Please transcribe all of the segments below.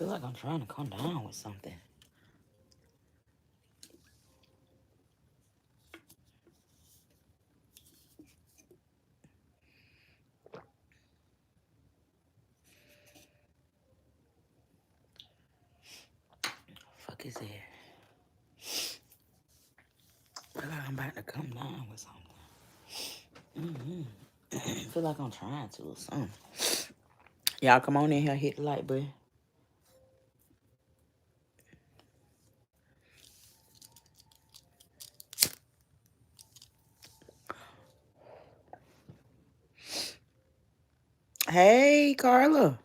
feel like I'm trying to come down with something. Fuck is it? I feel like I'm about to come down with something. Feel like I'm trying to or something. Y'all come on in here, hit the like button. Hey, Carla.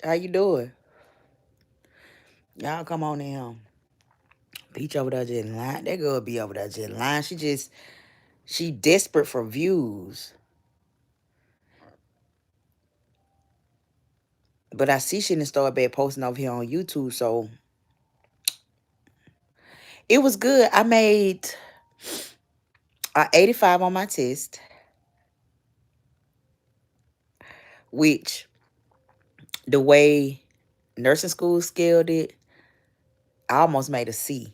How you doing? Y'all come on in here. Peach over there just lying. That girl be over there just lying. She desperate for views. But I see she didn't start back posting over here on YouTube, so it was good. I made a 85 on my test, which the way nursing school scaled it, I almost made a C.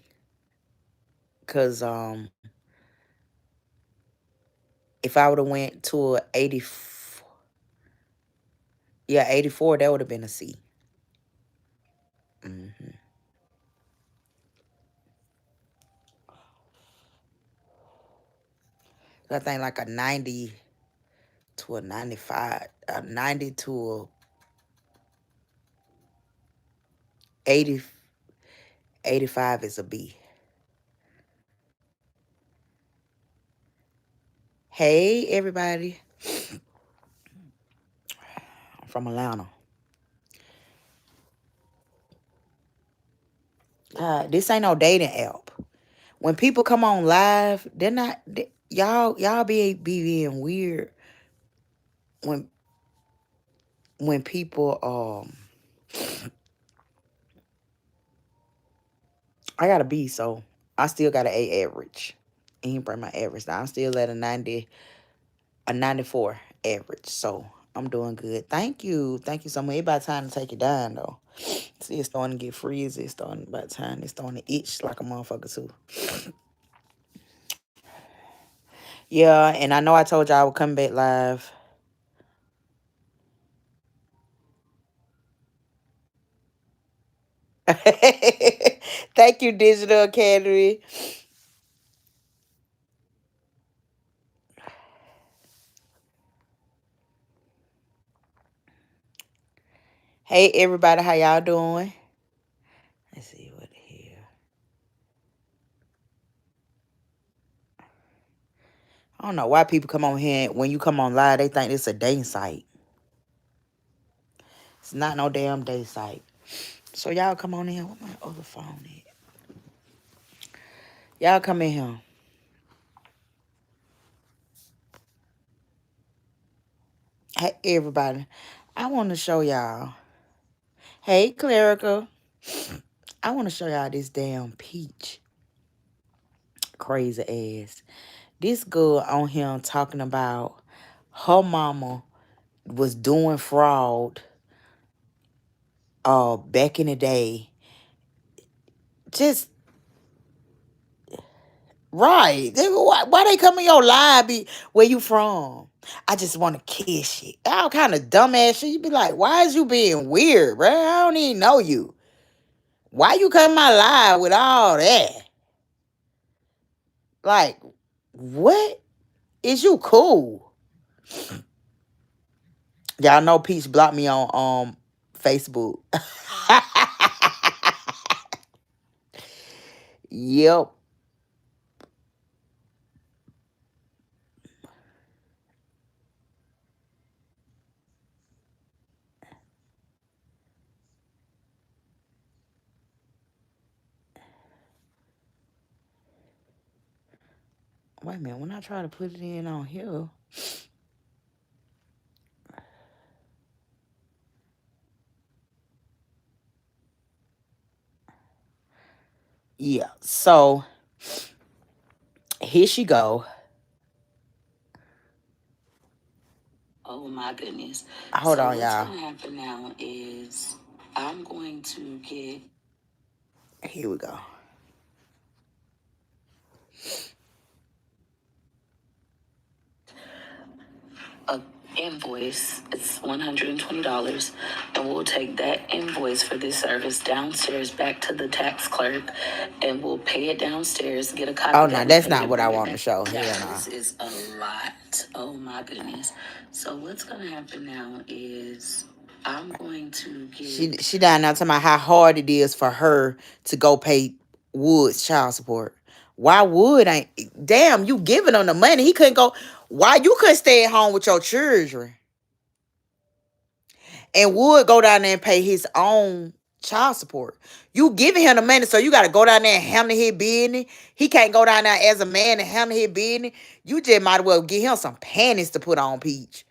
Cause if I would have went to a 84, yeah, 84, that would have been a C. Mm-hmm. So I think like a 90 to a 95, a 90 to a 80, 85 is a B. Hey, everybody. I'm from Atlanta. God, this ain't no dating app. When people come on live, they're not, y'all be being weird when people, I got a B, so I still got an A average. He didn't bring my average down. I'm still at a 90, a 94 average. So I'm doing good. Thank you. Thank you so much. It's about time to take it down, though. See, it's starting to get freezy. It's starting by the time it's starting to itch like a motherfucker, too. Yeah, and I know I told y'all I would come back live. Thank you, Digital Academy. Hey, everybody. How y'all doing? Let's see what here. I don't know why people come on here when you come on live, they think it's a dating site. It's not no damn day site. So y'all come on in here. What my other phone is? Y'all come in here. Hey, everybody. I want to show y'all. Hey, Clerical. I want to show y'all this damn peach. Crazy ass. This girl on here talking about her mama was doing fraud back in the day. Just right. Why they come in your live? Where you from? I just want to kiss you. All kind of dumbass shit. You be like, why is you being weird, bro? I don't even know you. Why you come my live with all that? Like, what? Is you cool? Y'all know Peach blocked me on Facebook. Yep. Wait a minute. When I try to put it in on here. Yeah. So here she go. Oh my goodness. Hold on, y'all. What's gonna happen now is I'm going to get. Here we go. A invoice. It's $120, and we'll take that invoice for this service downstairs back to the tax clerk, and we'll pay it downstairs. Get a copy. Oh no, that's not what I want to show. Hell no. This is a lot. Oh my goodness. So what's gonna happen now is I'm going to get. She down now talking about how hard it is for her to go pay Wood's child support. Why Wood ain't? Damn, you giving him the money. He couldn't go. Why you couldn't stay at home with your children? And Wood go down there and pay his own child support. You giving him the money, so you got to go down there and handle his business. He can't go down there as a man and handle his business. You just might as well get him some panties to put on, Peach.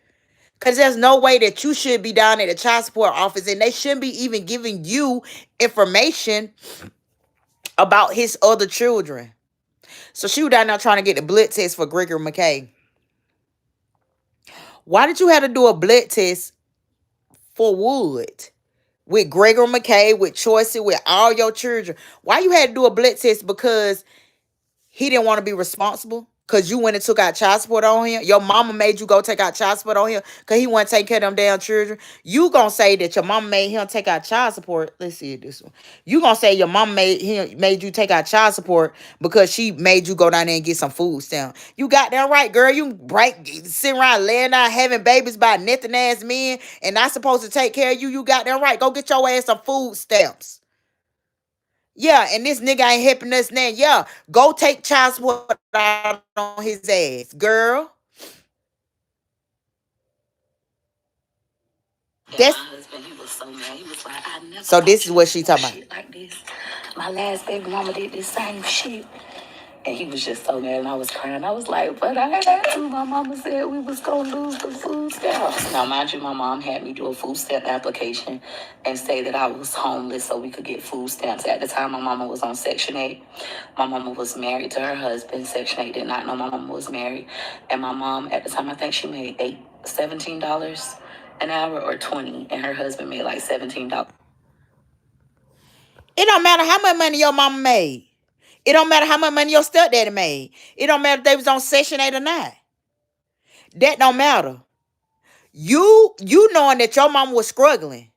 Because there's no way that you should be down at the child support office, and they shouldn't be even giving you information about his other children. So she was down there trying to get the blood test for Gregory McKay. Why did you have to do a blood test for Wood? With Gregory McKay, with Choice, with all your children. Why you had to do a blood test? Because he didn't want to be responsible? Because you went and took out child support on him? Your mama made you go take out child support on him because he wasn't taking care of them damn children? You gonna say that your mama made him take out child support? Let's see this one. You gonna say your mama made you take out child support because she made you go down there and get some food stamp? You got that right, girl. You sitting around laying down having babies by nothing ass men and not supposed to take care of you. You got that right. Go get your ass some food stamps. Yeah, and this nigga ain't helping us now. Yeah, go take child support out on his ass, girl. That's my husband. He was so mad. He was like, I never. So this is what she talking about. Like this. My last baby mama did this same shit. And he was just so mad, and I was crying. I was like, but I had to. My mama said we was going to lose the food stamps. Now, mind you, my mom had me do a food stamp application and say that I was homeless so we could get food stamps. At the time, my mama was on Section 8. My mama was married to her husband. Section 8 did not know my mama was married. And my mom, at the time, I think she made $17 an hour or 20, and her husband made like $17. It don't matter how much money your mama made. It don't matter how much money your stepdaddy made. It don't matter if they was on Section 8 or not. That don't matter. You knowing that your mama was struggling.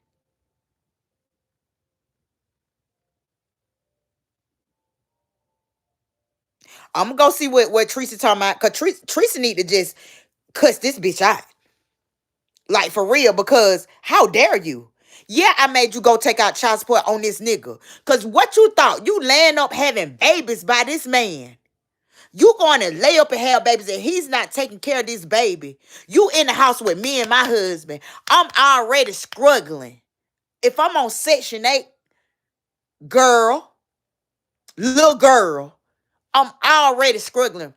I'm gonna go see what Teresa talking about. Cause Teresa need to just cuss this bitch out. Like for real, because how dare you? Yeah, I made you go take out child support on this nigga. Cause what you thought? You laying up having babies by this man. You going to lay up and have babies and he's not taking care of this baby. You in the house with me and my husband. I'm already struggling. If I'm on Section 8, girl, little girl, I'm already struggling.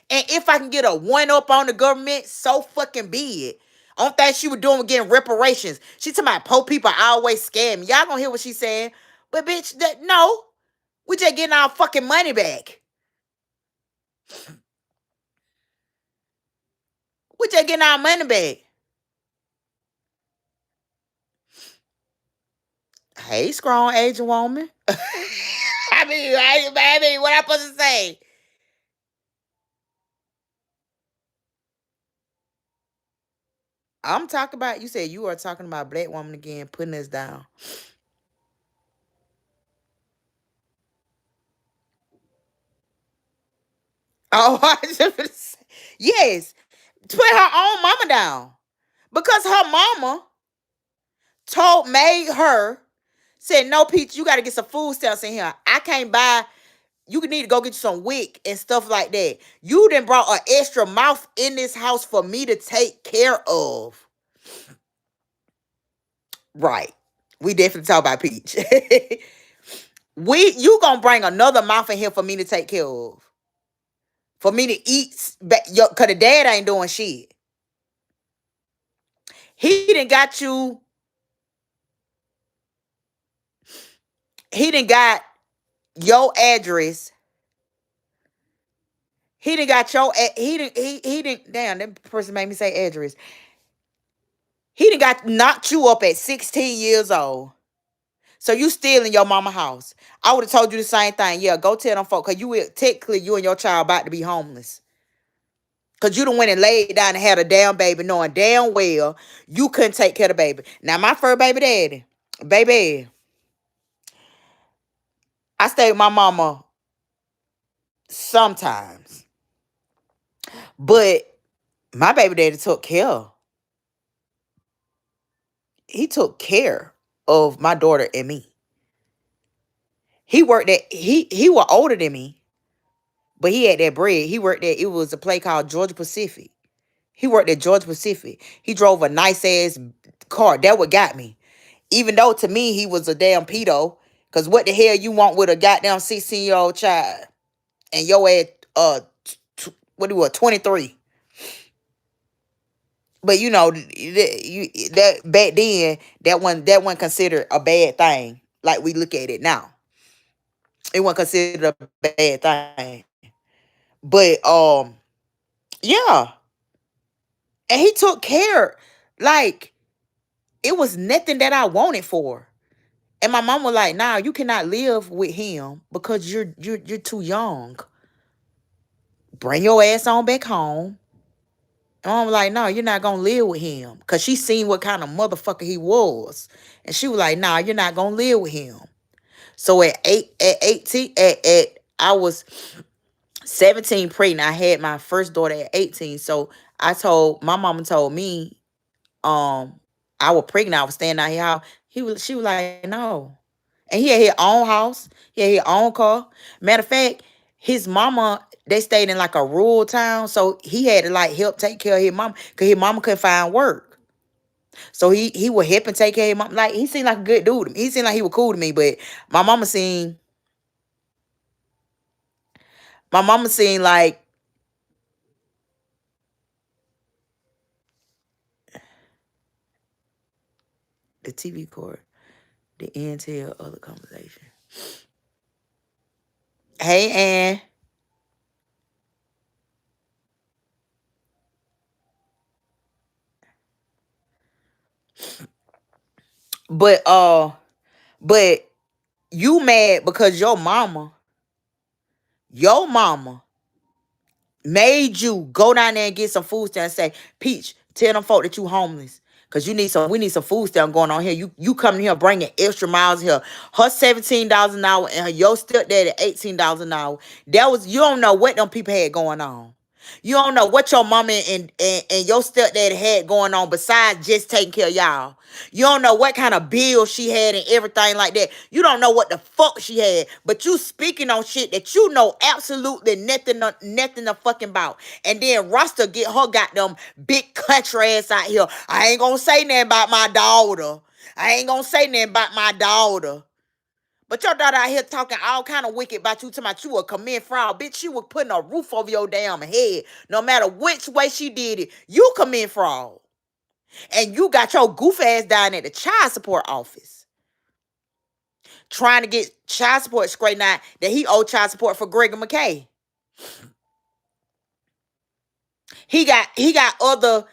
And if I can get a one up on the government, so fucking be it. Only thing she was doing was getting reparations. She talking about poor people always scam me. Y'all gonna hear what she's saying. But bitch, no. We just getting our fucking money back. We just getting our money back. Hey, strong Asian woman. I mean, what I supposed to say? I'm talking about, you said you are talking about black woman again, putting us down. Oh, yes. Put her own mama down. Because her mama made her, said, no, Peach, you got to get some food stamps in here. I can't buy, you need to go get you some wick and stuff like that. You done brought an extra mouth in this house for me to take care of. Right. We definitely talk about Peach. You gonna bring another mouth in here for me to take care of. For me to eat, cause the dad ain't doing shit. He done got you, he done got your address. He didn't got your he didn't damn that person made me say address. He done got knocked you up at 16 years old. So you still in your mama house. I would have told you the same thing. Yeah, go tell them folks, cause technically you and your child about to be homeless. Cause you done went and laid down and had a damn baby, knowing damn well you couldn't take care of the baby. Now my first baby daddy, baby, I stayed with my mama sometimes, but my baby daddy took care. He took care of my daughter and me. He worked at he was older than me, but he had that bread. He worked at, it was a place called Georgia Pacific. He worked at Georgia Pacific. He drove a nice ass car. That what got me. Even though to me he was a damn pedo. Cause what the hell you want with a goddamn 16-year-old child? And your ass what do you 23. But you know, that back then, that wasn't considered a bad thing. Like we look at it now. It wasn't considered a bad thing. But yeah. And he took care. Like, it was nothing that I wanted for. And my mom was like, nah, you cannot live with him because you're too young. Bring your ass on back home. And mom was like, no, you're not gonna live with him. Cause she seen what kind of motherfucker he was. And she was like, nah, you're not gonna live with him. So at 18, I was 17 pregnant. I had my first daughter at 18. So my mama told me, um, I was pregnant, I was staying out here house. She was like, no. And he had his own house. He had his own car. Matter of fact, his mama, they stayed in like a rural town. So he had to like help take care of his mama. Cause his mama couldn't find work. So he would help and take care of his mama. Like, he seemed like a good dude to me. He seemed like he was cool to me. But my mama seemed my mama seemed like the TV cord, the intel of the conversation. Hey, Ann. But but you mad because your mama made you go down there and get some food stamps and say, Peach, tell them folk that you homeless. Cause we need some food stamp going on here. You coming here bringing extra miles here. Her $17 an hour and your stepdaddy $18 an hour. You don't know what them people had going on. You don't know what your mama and your stepdaddy had going on besides just taking care of y'all. You don't know what kind of bills she had and everything like that. You don't know what the fuck she had. But you speaking on shit that you know absolutely nothing to fucking about. And then Rasta get her goddamn big country ass out here. I ain't gonna say nothing about my daughter. I ain't gonna say nothing about my daughter. But your daughter out here talking all kind of wicked about you, talking about you a commit fraud. Bitch, she was putting a roof over your damn head. No matter which way she did it, you commit fraud. And you got your goof ass down at the child support office. Trying to get child support straightened out that he owed child support for Gregory McKay. He got other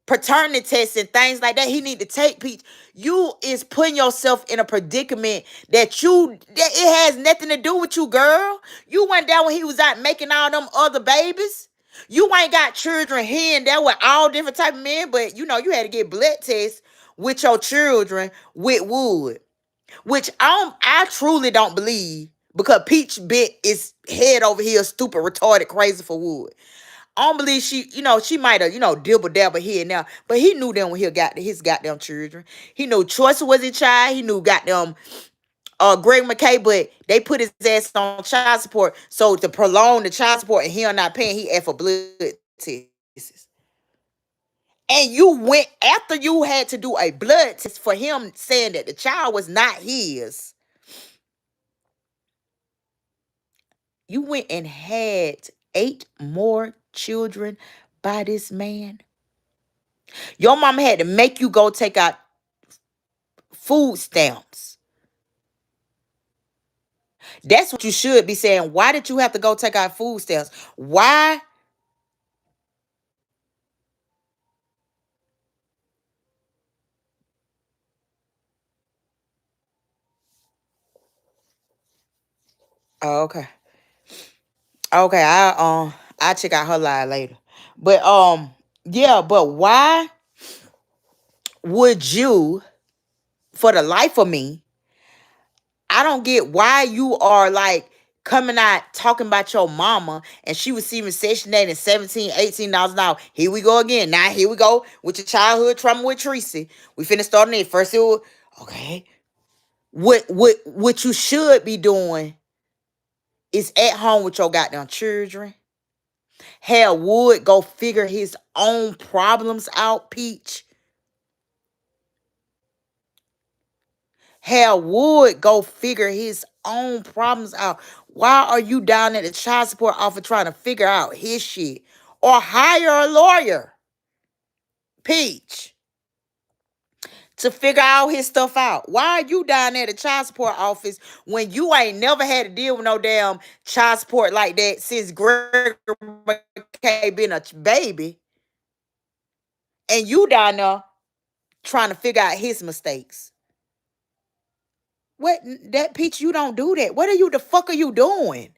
paternity tests and things like that he need to take. Peach, you is putting yourself in a predicament that it has nothing to do with you, girl. You went down when he was out making all them other babies. You ain't got children here and there with all different type of men, but you know you had to get blood tests with your children with Wood, which I truly don't believe, because Peach bit is head over here stupid, retarded, crazy for Wood. I don't believe she might have, dibble dabble here and there, but he knew them when he got his goddamn children. He knew Choice was his child. He knew goddamn Greg McKay, but they put his ass on child support. So to prolong the child support and he not paying, he asked for blood tests. And you went after you had to do a blood test for him saying that the child was not his. You went and had 8 more children by this man. Your mama had to make you go take out food stamps. That's what you should be saying. Why did you have to go take out food stamps? Why Oh, okay. Okay, I check out her live later. But yeah, but why would you, for the life of me, I don't get why you are like coming out talking about your mama and she receiving Section 8 and 17, $18 an hour. Here we go again. Now here we go with your childhood trauma with Tracy. We finna start on it. First it was, okay. What you should be doing is at home with your goddamn children. Hell, Wood go figure his own problems out, Peach. Hell, Wood go figure his own problems out. Why are you down at the child support office trying to figure out his shit? Or hire a lawyer, Peach, to figure all his stuff out. Why are you down there at the child support office when you ain't never had to deal with no damn child support like that since Greg McKay been a baby? And you down there trying to figure out his mistakes. What that Peach, you don't do that. What are you the fuck are you doing?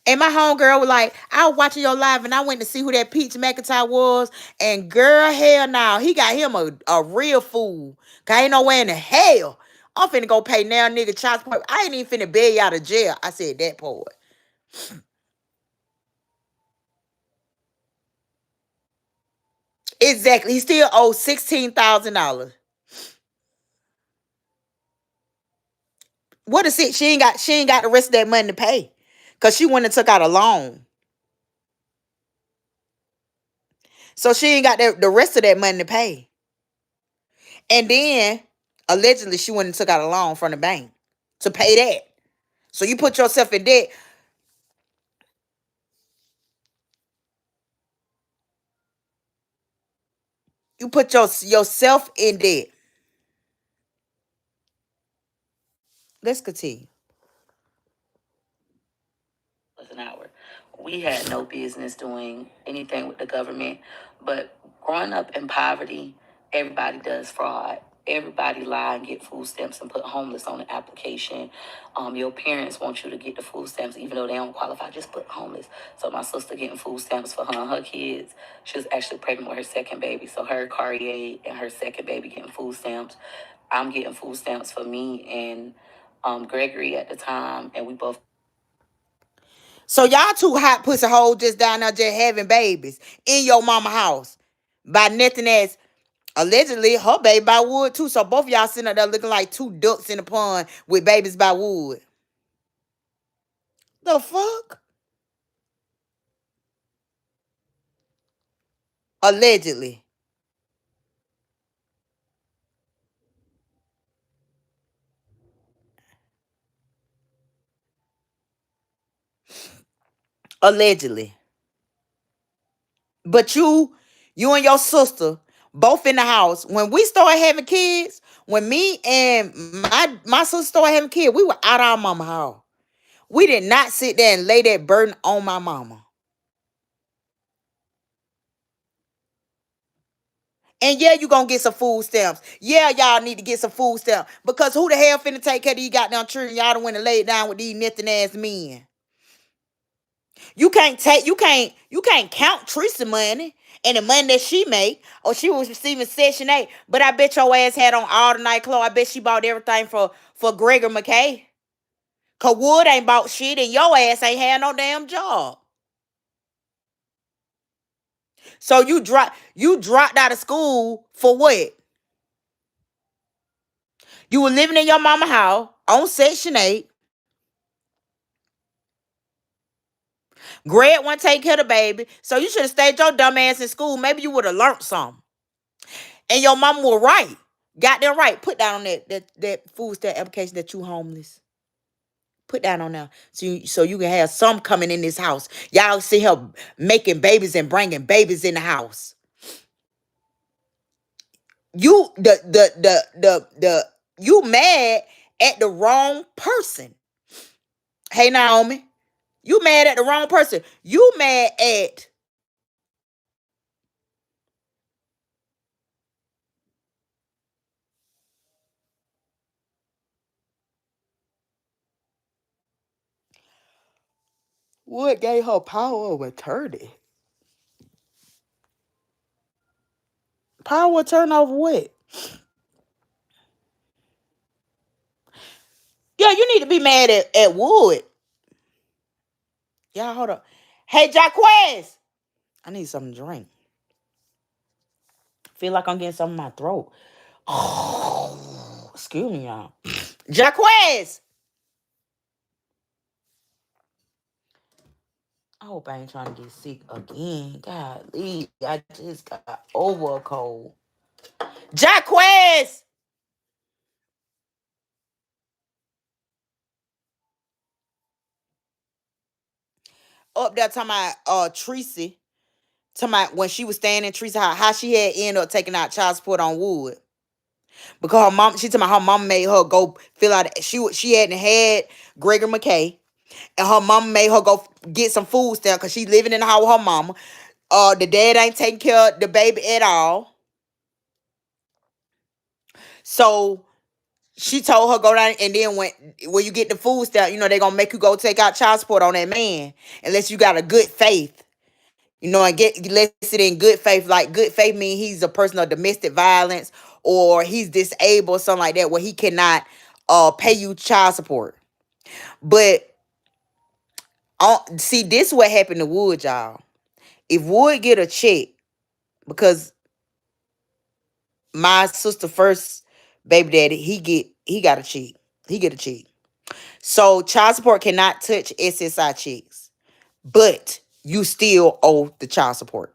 And my homegirl was like, I was watching your live and I went to see who that Peach McIntyre was. And girl, hell no. He got him a real fool. Cause ain't nowhere in the hell. I'm finna go pay now nigga child support. I ain't even finna bail you out of jail. I said that part. Exactly. He still owes $16,000. What is it? She ain't got the rest of that money to pay. Cause she went and took out a loan. So she ain't got the rest of that money to pay. And then allegedly she went and took out a loan from the bank to pay that. So you put yourself in debt. You put yourself in debt. Let's continue. An hour. We had no business doing anything with the government, but growing up in poverty, everybody does fraud. Everybody lie and get food stamps and put homeless on the application. Your parents want you to get the food stamps even though they don't qualify. Just put homeless. So my sister getting food stamps for her and her kids. She was actually pregnant with her second baby. So her Carrier and her second baby getting food stamps. I'm getting food stamps for me and Gregory at the time, and we both. So y'all two hot pussy hoes just down there just having babies in your mama house by nothing as allegedly her baby by Wood too. So both of y'all sitting up there looking like two ducks in the pond with babies by Wood. The fuck? Allegedly. Allegedly. But you and your sister both in the house. When we started having kids, when me and my sister started having kids, we were out our mama house. We did not sit there and lay that burden on my mama. And yeah, you gonna get some food stamps. Yeah, y'all need to get some food stamps. Because who the hell finna take care of these goddamn children? Y'all done went and laid down with these nothing ass men. You can't count Teresa money and the money that she make. Or she was receiving Section 8. But I bet your ass had on all the night clothes. I bet she bought everything for Gregor McKay. Cause Wood ain't bought shit and your ass ain't had no damn job. So you dropped out of school for what? You were living in your mama house on Section 8. Greg want to take care of the baby. So you should have stayed your dumb ass in school. Maybe you would have learned something. And your mama was right. Got them right. Put down on that food stamp application that you homeless. Put down on there. So you can have some coming in this house. Y'all see her making babies and bringing babies in the house. You you mad at the wrong person. Hey Naomi. You mad at the wrong person. You mad at Wood gave her power of attorney. Power of attorney over what? Yeah, you need to be mad at Wood. Y'all hold up. Hey, Jaquez. I need something to drink. Feel like I'm getting something in my throat. Excuse me, y'all. Jaquez. I hope I ain't trying to get sick again. Golly, I just got over a cold. Jaquez. Up there talking about Tracy. Talking about when she was staying in Tracy, how she had ended up taking out child support on Wood. Because her mom, she talking about her mom made her go fill out. She hadn't had Gregory McKay, and her mom made her go get some food stamp because she living in the house with her mama. The dad ain't taking care of the baby at all. So she told her go down, and then when you get the food stamp, they gonna make you go take out child support on that man unless you got a good faith. And get listed in good faith. Like good faith means he's a person of domestic violence or he's disabled, something like that, where he cannot pay you child support. But see, this is what happened to Wood, y'all. If Wood get a check, because my sister first baby daddy, he got a check. He get a check. So child support cannot touch SSI checks, but you still owe the child support.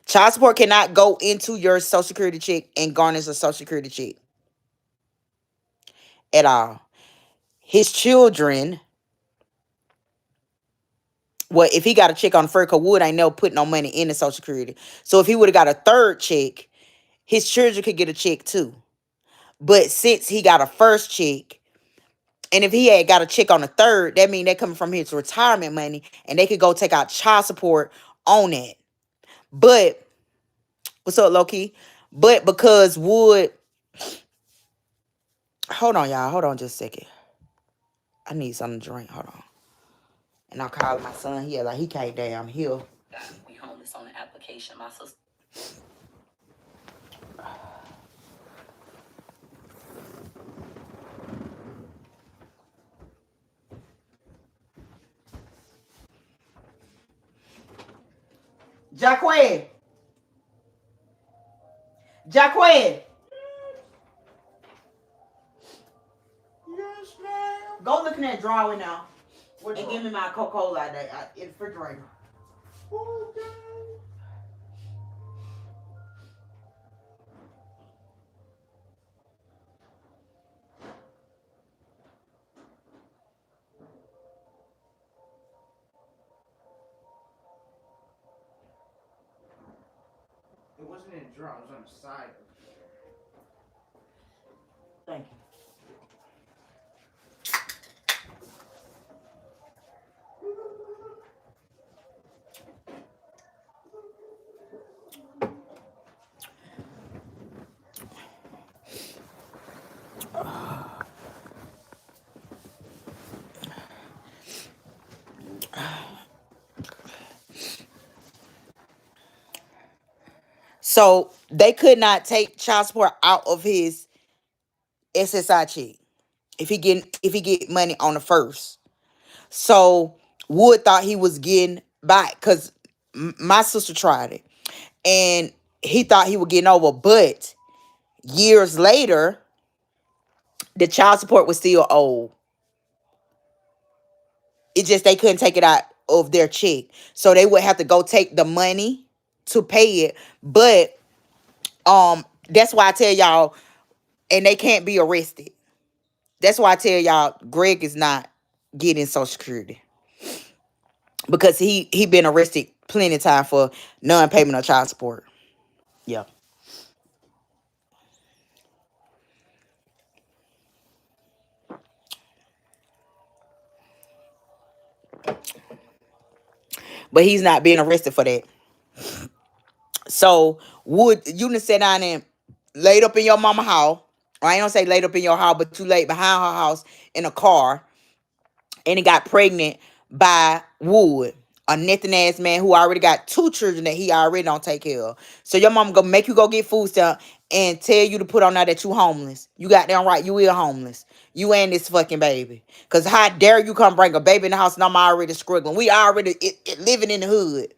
Child support cannot go into your social security check and garnish a social security check at all. His children, well, if he got a check on the first, cause Wood ain't never put no money in the social security. So if he would have got a third check, his children could get a check too. But since he got a first check, and if he had got a check on the third, that means they coming from his retirement money, and they could go take out child support on that. But what's up, Loki? But because Wood, hold on, y'all, hold on just a second. I need something to drink. Hold on. And I called my son here, like he came down here. We homeless on the application. My sister. Jaquez. Jaquez. Yes, ma'am. Go look in that drawer now. And give me my Coca-Cola in the refrigerator. Okay. It wasn't in the drawer. It was on the side. Thank you. So they could not take child support out of his SSI check if he get money on the first. So Wood thought he was getting back because my sister tried it, and he thought he was getting over. But years later, the child support was still owed. It just they couldn't take it out of their check, so they would have to go take the money to pay it. But that's why I tell y'all, and they can't be arrested. That's why I tell y'all, Greg is not getting Social Security because he been arrested plenty of time for non-payment of child support. Yeah, but he's not being arrested for that. So would you done sit down and laid up in your mama house? Or I ain't gonna say laid up in your house, but you laid behind her house in a car, and he got pregnant by Wood, a nothing ass man who already got two children that he already don't take care of. So your mom gonna make you go get food stamp and tell you to put on there that you homeless. You got down right, you will homeless. You and this fucking baby. Cause how dare you come bring a baby in the house and I'm already struggling. We already living in the hood.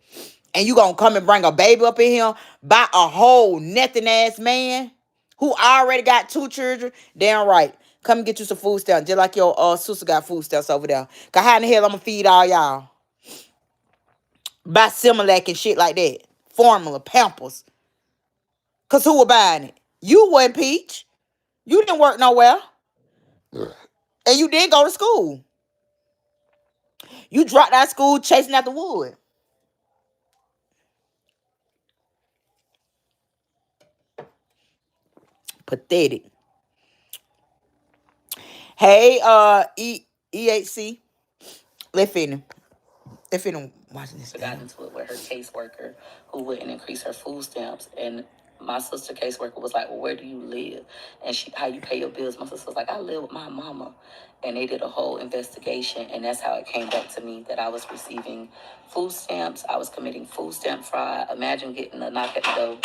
And you gonna come and bring a baby up in here by a whole nothing ass man who already got two children? Damn right. Come and get you some food stamps, just like your sister got food stamps over there. Cause how in the hell I'm gonna feed all y'all? Buy Similac and shit like that. Formula, Pampers. Cause who was buying it? You wasn't Peach. You didn't work nowhere. And you did go to school. You dropped out of school chasing after Wood. Pathetic. Hey, EHC. Let's finish. Let's finish watching this got thing. into it with her caseworker who wouldn't increase her food stamps. And my sister caseworker was like, well, where do you live? And how you pay your bills? My sister was like, I live with my mama. And they did a whole investigation. And that's how it came back to me that I was receiving food stamps. I was committing food stamp fraud. Imagine getting a knock at the door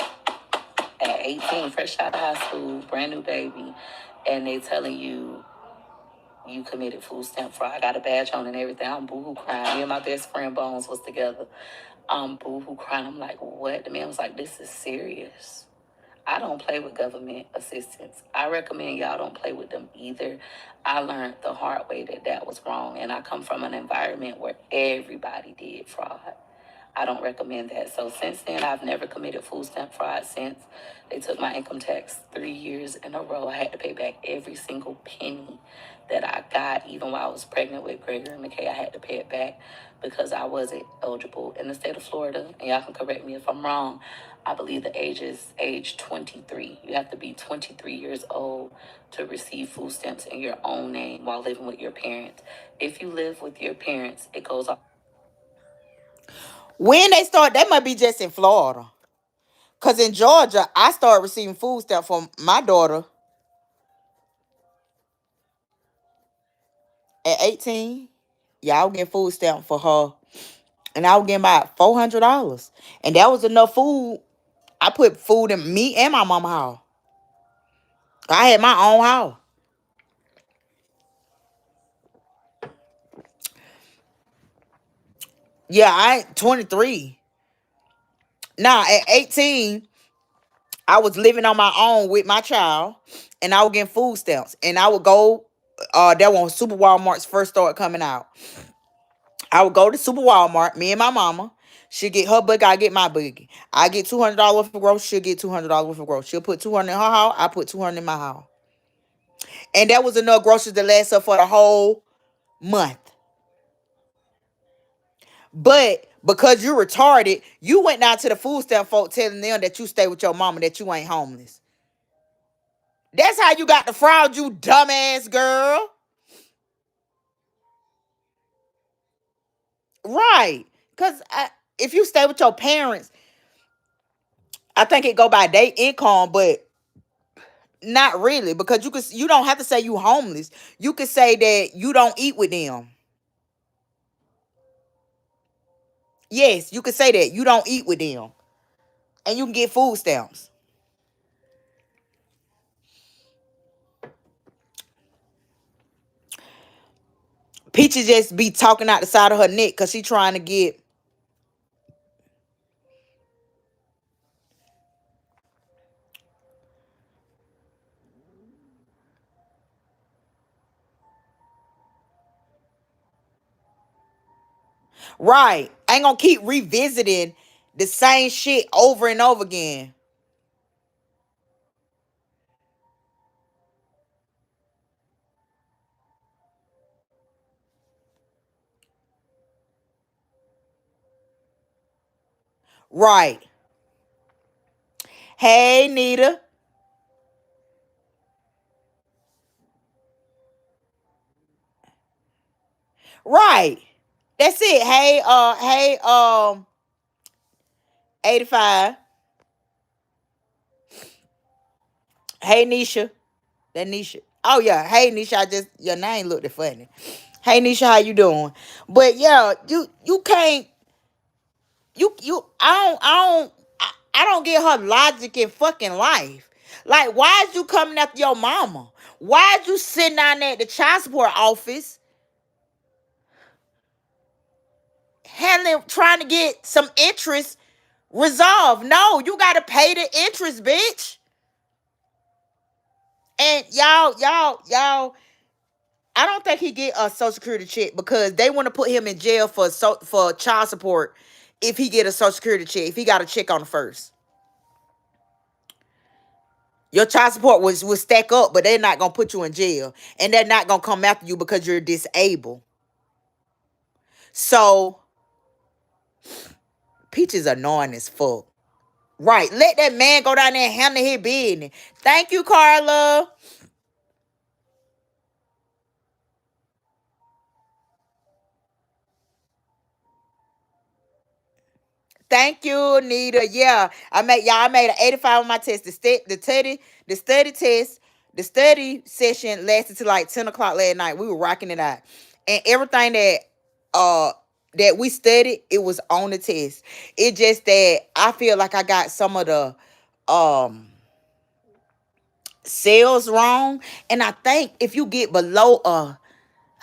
at 18, fresh out of high school, brand new baby. And they telling you committed food stamp fraud. I got a badge on and everything. I'm boohoo crying. Me and my best friend Bones was together. I'm boohoo crying. I'm like, what? The man was like, this is serious. I don't play with government assistance. I recommend y'all don't play with them either. I learned the hard way that that was wrong. And I come from an environment where everybody did fraud. I don't recommend that. So since then, I've never committed food stamp fraud since they took my income tax 3 years in a row. I had to pay back every single penny that I got, even while I was pregnant with Gregory and McKay. I had to pay it back because I wasn't eligible in the state of Florida. And y'all can correct me if I'm wrong. I believe the age is age 23. You have to be 23 years old to receive food stamps in your own name while living with your parents. If you live with your parents, it goes off. When they start, they might be just in Florida. Cause in Georgia, I started receiving food stamp from my daughter at 18. Yeah, I was getting food stamp for her. And I was getting about $400. And that was enough food. I put food in me and my mama house. I had my own house. Yeah, I ain't 23. Nah, at 18, I was living on my own with my child. And I was getting food stamps. And I would go, that when Super Walmarts first started coming out. I would go to Super Walmart, me and my mama. She'll get her boogie, I get my boogie. I get $200 worth of groceries, she'll get $200 worth of groceries. She'll put 200 in her house, I put 200 in my house. And that was enough groceries to last her for the whole month. But because you're retarded, you went down to the food stamp folk telling them that you stay with your mama, that you ain't homeless. That's how you got the fraud, you dumbass girl. Right. Because if you stay with your parents, I think it go by their income, but not really, because you don't have to say you homeless. You could say that you don't eat with them. Yes, you could say that you don't eat with them, and you can get food stamps. Peaches just be talking out the side of her neck because she trying to get right. I ain't gonna keep revisiting the same shit over and over again. Right. Hey, Nita. Right. That's it. Hey, 85. Hey, Nisha. That Nisha. Oh yeah. Hey, Nisha. Your name looked funny. Hey Nisha, how you doing? But yeah, you can't you I don't get her logic in fucking life. Like, why is you coming after your mama? Why is you sitting down there at the child support office handling trying to get some interest resolved? No, you gotta pay the interest, bitch. And y'all, I don't think he get a social security check because they want to put him in jail for child support if he get a social security check, if he got a check on the first. Your child support will stack up, but they're not gonna put you in jail. And they're not gonna come after you because you're disabled. So Peach is annoying as fuck. Right. Let that man go down there and handle his business. Thank you, Carla. Thank you, Nita. Yeah, I made an 85 on my test. The study test, the study session lasted till like 10 o'clock last night. We were rocking it out. And everything uh that we studied, it was on the test. It just that I feel like I got some of the um cells wrong. And I think if you get below I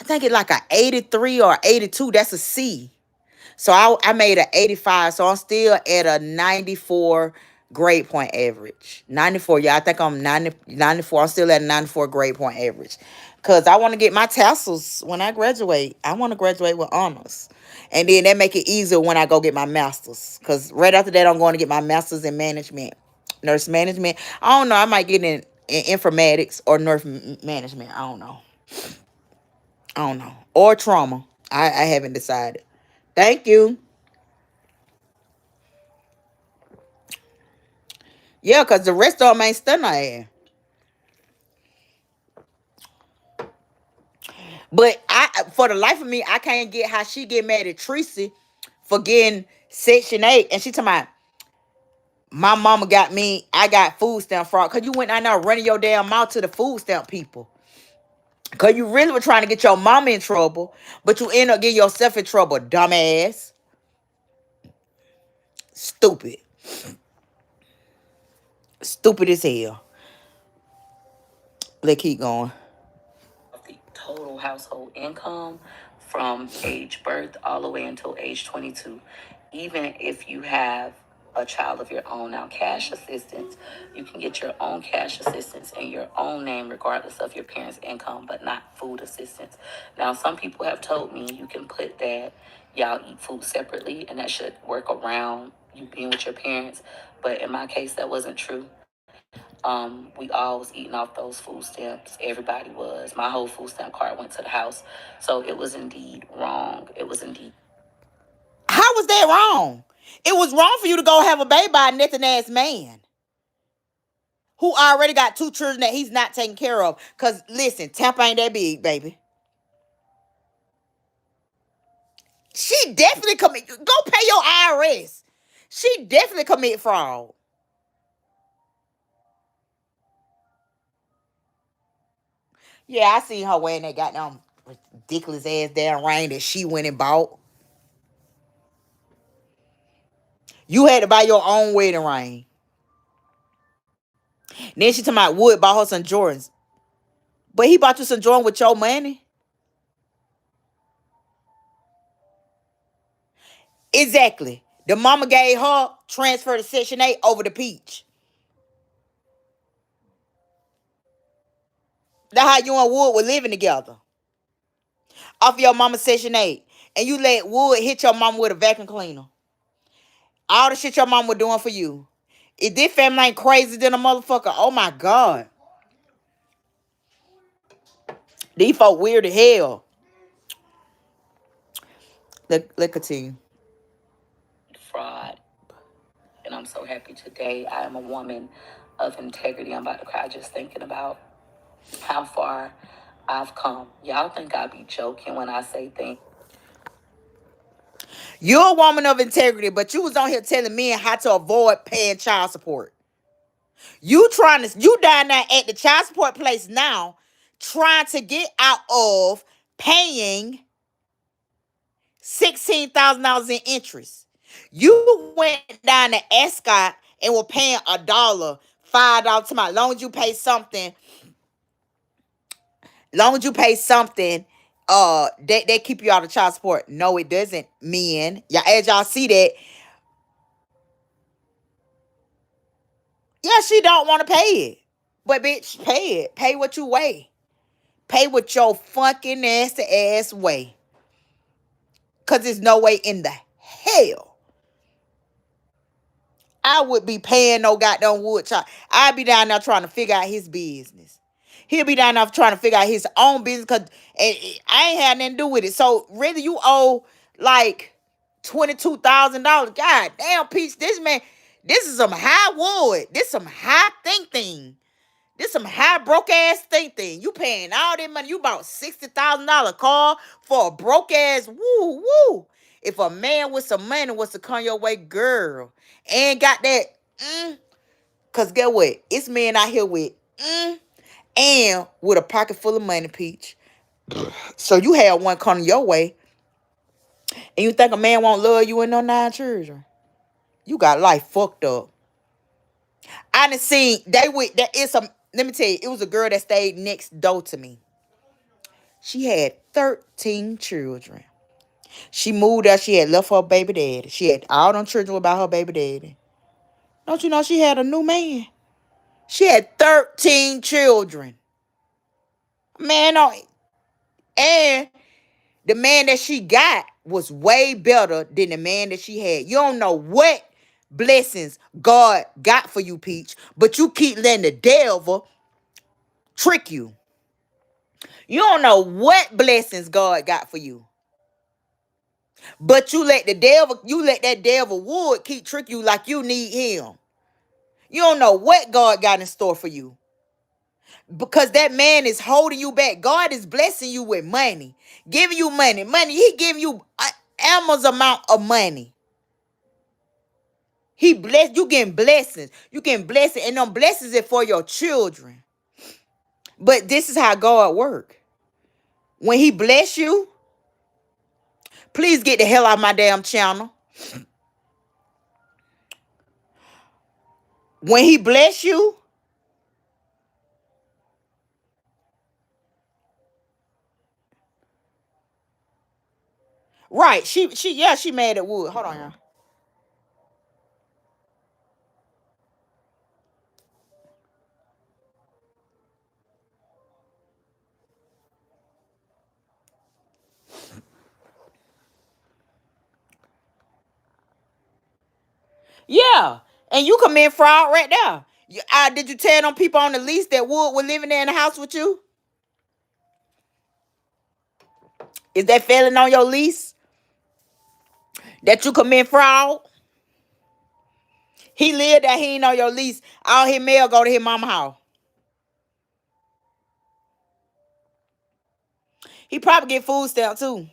think it's like a 83 or 82, that's a C. So I made an 85. So I'm still at a 94 grade point average. 94. Yeah, I think I'm 94. I'm still at a 94 grade point average. Because I want to get my tassels when I graduate. I want to graduate with honors. And then that make it easier when I go get my master's. Because right after that, I'm going to get my master's in management. Nurse management. I don't know. I might get in informatics or nurse management. I don't know. I don't know. Or trauma. I haven't decided. Thank you. Yeah, because the rest of them ain't stunning her ass. But for the life of me, I can't get how she get mad at Tracy for getting Section 8. And she talking about, my mama got me, I got food stamp fraud. Because you went out there running your damn mouth to the food stamp people. Because you really were trying to get your mama in trouble, but you end up getting yourself in trouble, dumbass. Stupid. Stupid as hell. Let's keep going. Of the total household income from age birth all the way until age 22, even if you have a child of your own. Now, cash assistance, you can get your own cash assistance in your own name, regardless of your parents' income, but not food assistance. Now, some people have told me you can put that y'all eat food separately, and that should work around you being with your parents. But in my case, that wasn't true. We all was eating off those food stamps. Everybody was. My whole food stamp card went to the house. So it was indeed wrong. It was indeed. How was that wrong? It was wrong for you to go have a baby by a nothing ass man who already got two children that he's not taking care of. Because, listen, Tampa ain't that big, baby. She definitely commit. Go pay your IRS. She definitely commit fraud. Yeah, I seen her wearing that goddamn ridiculous ass damn ring that she went and bought. You had to buy your own wedding ring. Then she talking about Wood bought her some Jordans. But he bought you some Jordan with your money? Exactly. The mama gave her transfer to Section 8 over the peach. That's how you and Wood were living together. Off of your mama Section 8. And you let Wood hit your mama with a vacuum cleaner. All the shit your mama was doing for you. If this family ain't crazy than a motherfucker, oh my God. These folk weird as hell. Let's continue. Fraud. And I'm so happy today. I am a woman of integrity. I'm about to cry just thinking about how far I've come. Y'all think I be joking when I say things. You're a woman of integrity, but you was on here telling men how to avoid paying child support. You down there at the child support place now, trying to get out of paying $16,000 in interest. You went down to Escott and were paying $1, $5 to my long as you pay something, long as you pay something, they keep you out of child support. No, it doesn't, men. Y'all, as y'all see that, yeah, she don't want to pay it. But bitch, pay it. Pay what you weigh. Pay what your funky nasty ass weigh. Cause there's no way in the hell I would be paying no goddamn wood chop. I'd be down there trying to figure out his business. He'll be down there trying to figure out his own business because I ain't had nothing to do with it. So really, you owe like $22,000. God damn, Peach, this man, this is some high wood. This some high thinking. This some high broke ass thinking. You paying all that money. You bought $60,000 car for a broke ass woo woo. If a man with some money was to come your way, girl, and got that, cause get what? It's men out here with and with a pocket full of money, Peach. So you had one coming your way, and you think a man won't love you and no 9 children? You got life fucked up. I done seen they with that. It's a Let me tell you, it was a girl that stayed next door to me. She had 13 children. She moved out. She had left her baby daddy. She had all them children about her baby daddy. Don't you know she had a new man? She had 13 children. Man, no, and the man that she got was way better than the man that she had. You don't know what blessings God got for you, Peach, but you keep letting the devil trick you. You don't know what blessings God got for you. But you let that devil wood keep trick you like you need him. You don't know what God got in store for you. Because that man is holding you back. God is blessing you with money. Giving you money. Money. He giving you Amazon's amount of money. He bless you getting blessings. You getting blessings. And them blessings are for your children. But this is how God work. When he bless you, please get the hell out of my damn channel. When he bless you, right. She mad at Wood. Hold on, y'all. Yeah. And you commit fraud right there. Did you tell them people on the lease that Wood was living there in the house with you? Is that failing on your lease? That you commit fraud? He lived there, he ain't on your lease. All his mail go to his mama house. He probably get food stamp too.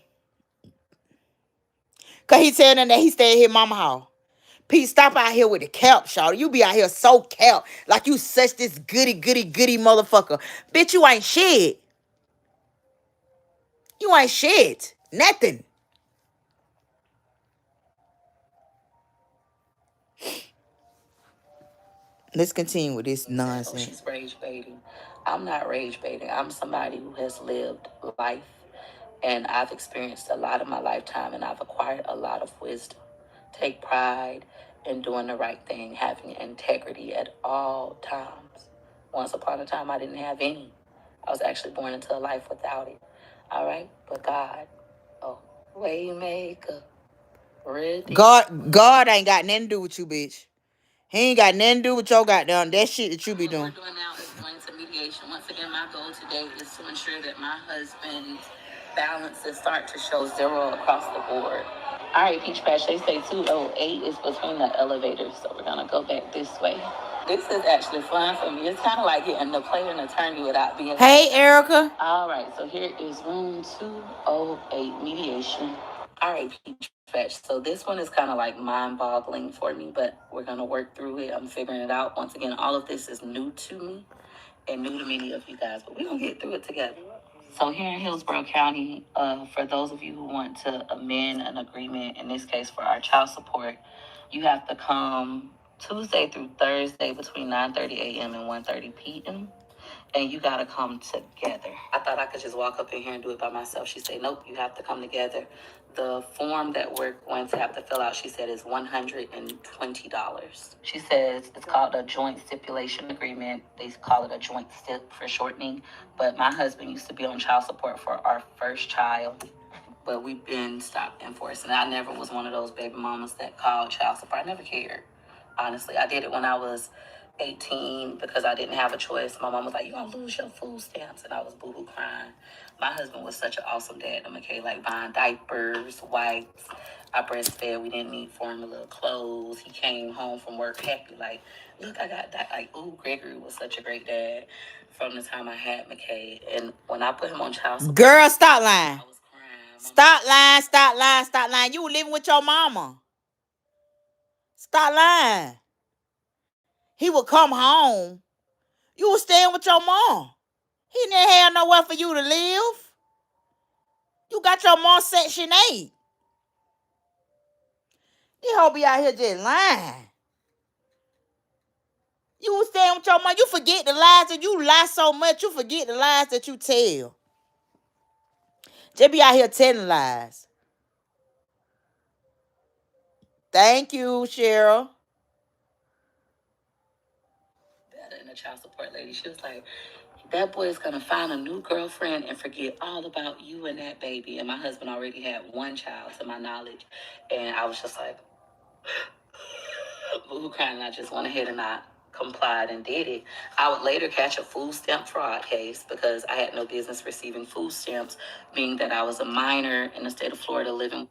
Cause he telling them that he stay at his mama house. Pete, stop out here with the cap, shawty. You be out here so cap. Like you such this goody motherfucker. Bitch, you ain't shit. You ain't shit. Nothing. Let's continue with this nonsense. She's rage baiting. I'm not rage baiting. I'm somebody who has lived life and I've experienced a lot of my lifetime and I've acquired a lot of wisdom. Take pride in doing the right thing, having integrity at all times. Once upon a time, I didn't have any. I was actually born into a life without it. All right? But God, oh, Waymaker, ready. God ain't got nothing to do with you, bitch. He ain't got nothing to do with your goddamn that shit that you be doing. What we're doing now is going to mediation. Once again, my goal today is to ensure that my husband's balances start to show zero across the board. All right, Peach Patch, they say 208 is between the elevators, so we're going to go back this way. This is actually fun for me. It's kind of like getting to play an attorney without being... Hey, Erica. All right, so here is room 208, mediation. All right, Peach Fetch. So this one is kind of like mind-boggling for me, but we're going to work through it. I'm figuring it out. Once again, all of this is new to me and new to many of you guys, but we're going to get through it together. So here in Hillsborough County, for those of you who want to amend an agreement, in this case for our child support, you have to come Tuesday through Thursday between 9:30 a.m. and 1:30 p.m. And you gotta come together. I thought I could just walk up in here and do it by myself. She said, nope, you have to come together. The form that we're going to have to fill out, she said, is $120. She says it's called a joint stipulation agreement. They call it a joint stip for shortening. But my husband used to be on child support for our first child, but we've been stopped enforcing. I never was one of those baby mamas that called child support. I never cared. Honestly, I did it when I was 18 because I didn't have a choice. My mom was like, "You're gonna lose your food stamps," and I was boo hoo crying. My husband was such an awesome dad to McKay, like buying diapers, wipes. I breastfed. We didn't need formula, clothes. He came home from work happy, like, "Look, I got that." Like, ooh, Gregory was such a great dad from the time I had McKay. And when I put him on child support, Girl, stop lying. I was crying. Stop lying, stop lying, stop lying. You were living with your mama. Stop lying. He would come home. You were staying with your mom. He didn't have nowhere for you to live. You got your mom Section 8. This hoe be out here just lying. You was staying with your mom. You forget the lies that you lie so much. You forget the lies that you tell. Just be out here telling lies. Thank you, Cheryl. And the child support lady, she was like, that boy is gonna find a new girlfriend and forget all about you and that baby. And my husband already had one child, to my knowledge, and I was just like, boo crying. And I just went ahead and I complied and did it. I would later catch a food stamp fraud case because I had no business receiving food stamps, being that I was a minor in the state of Florida living.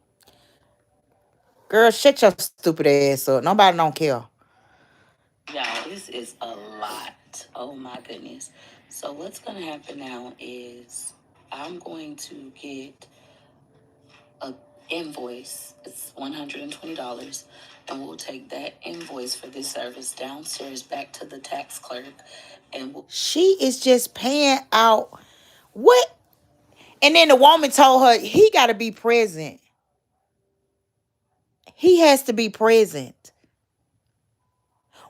Girl, shut your stupid ass up. Nobody don't care. Yeah, this is a lot. Oh my goodness. So what's gonna happen now is I'm going to get a invoice. It's $120, and we'll take that invoice for this service downstairs back to the tax clerk, and She is just paying out what? And then the woman told her he got to be present. He has to be present.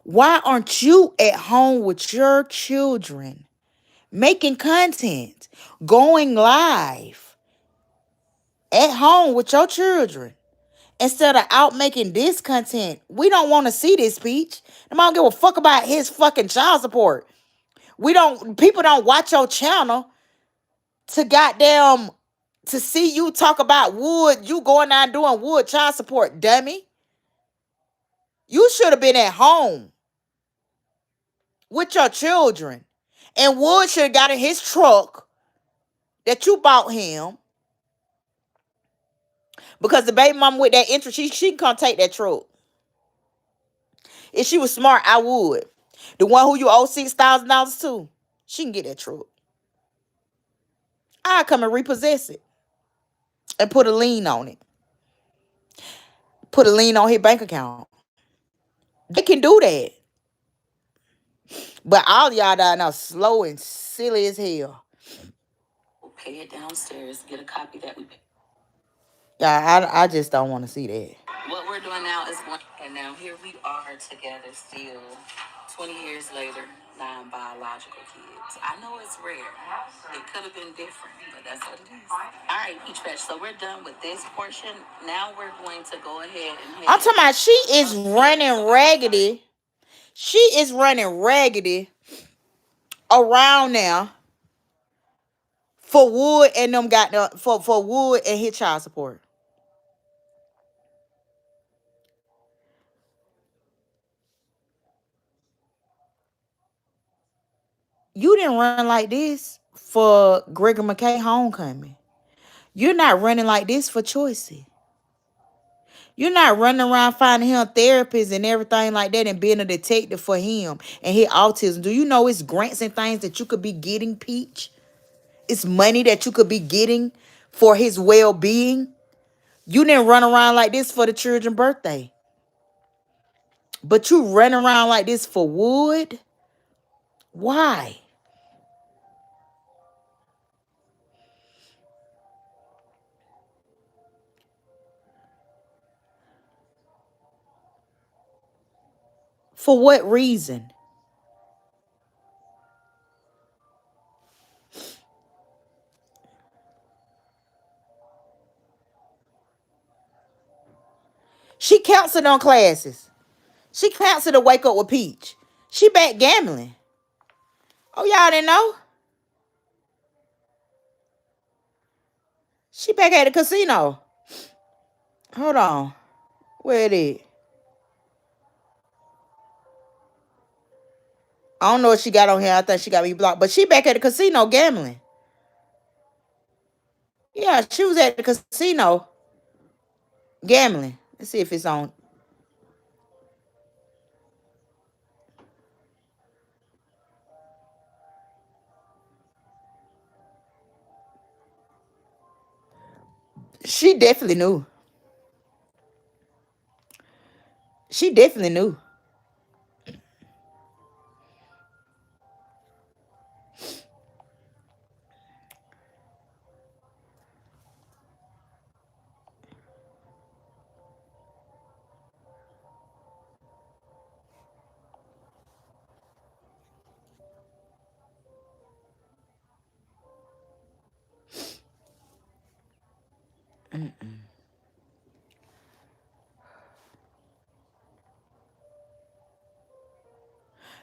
Why aren't you at home with your children, making content, going live at home with your children instead of out making this content? We don't want to see this, Peach. I don't give a fuck about his fucking child support. People don't watch your channel to goddamn to see you talk about wood, you going out doing wood child support, dummy. You should have been at home with your children. And Wood should have got in his truck that you bought him. Because the baby mama with that interest, she can come take that truck. If she was smart, I would. The one who you owe $6,000 to, she can get that truck. I come and repossess it and put a lien on it. Put a lien on his bank account. They can do that. But all y'all down now slow and silly as hell. we'll pay it downstairs, get a copy that we pay. Yeah, I just don't want to see that. What we're doing now is one, and now here we are together still, 20 years later, non-biological kids. I know it's rare. It could have been different, but that's what it is. All right, Peach Patch. So we're done with this portion. Now we're going to go ahead and I'm head. talking about she is running raggedy. She is running raggedy around now for Wood and them got the for Wood and his child support. You didn't run like this for Gregor McKay homecoming. You're not running like this for Choicey. You're not running around finding him therapists and everything like that and being a detective for him and his autism. Do you know it's grants and things that you could be getting, Peach? It's money that you could be getting for his well-being. You didn't run around like this for the children's birthday. But you run around like this for Wood? Why? For what reason? She canceled on classes. She canceled to wake up with Peach. She back gambling. Oh, y'all didn't know? She back at the casino. Hold on. Where it is? I don't know what she got on here. I think she got me blocked. But she back at the casino gambling. Yeah, she was at the casino gambling. Let's see if it's on. She definitely knew. She definitely knew.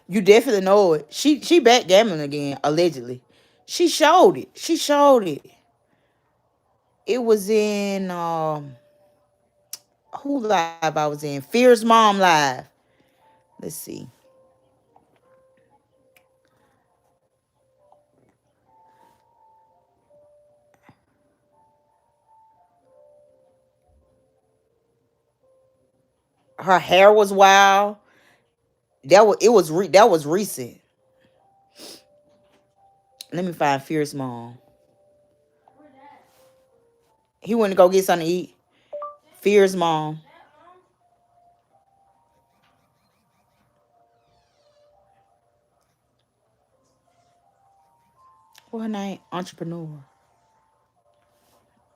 You definitely know it. She back gambling again, allegedly. She showed it. She showed it. It was in who live I was in? Fierce Mom Live. Let's see. Her hair was wild. That was recent. Let me find Fierce Mom. He went to go get something to eat. Fierce Mom. What her name? Entrepreneur.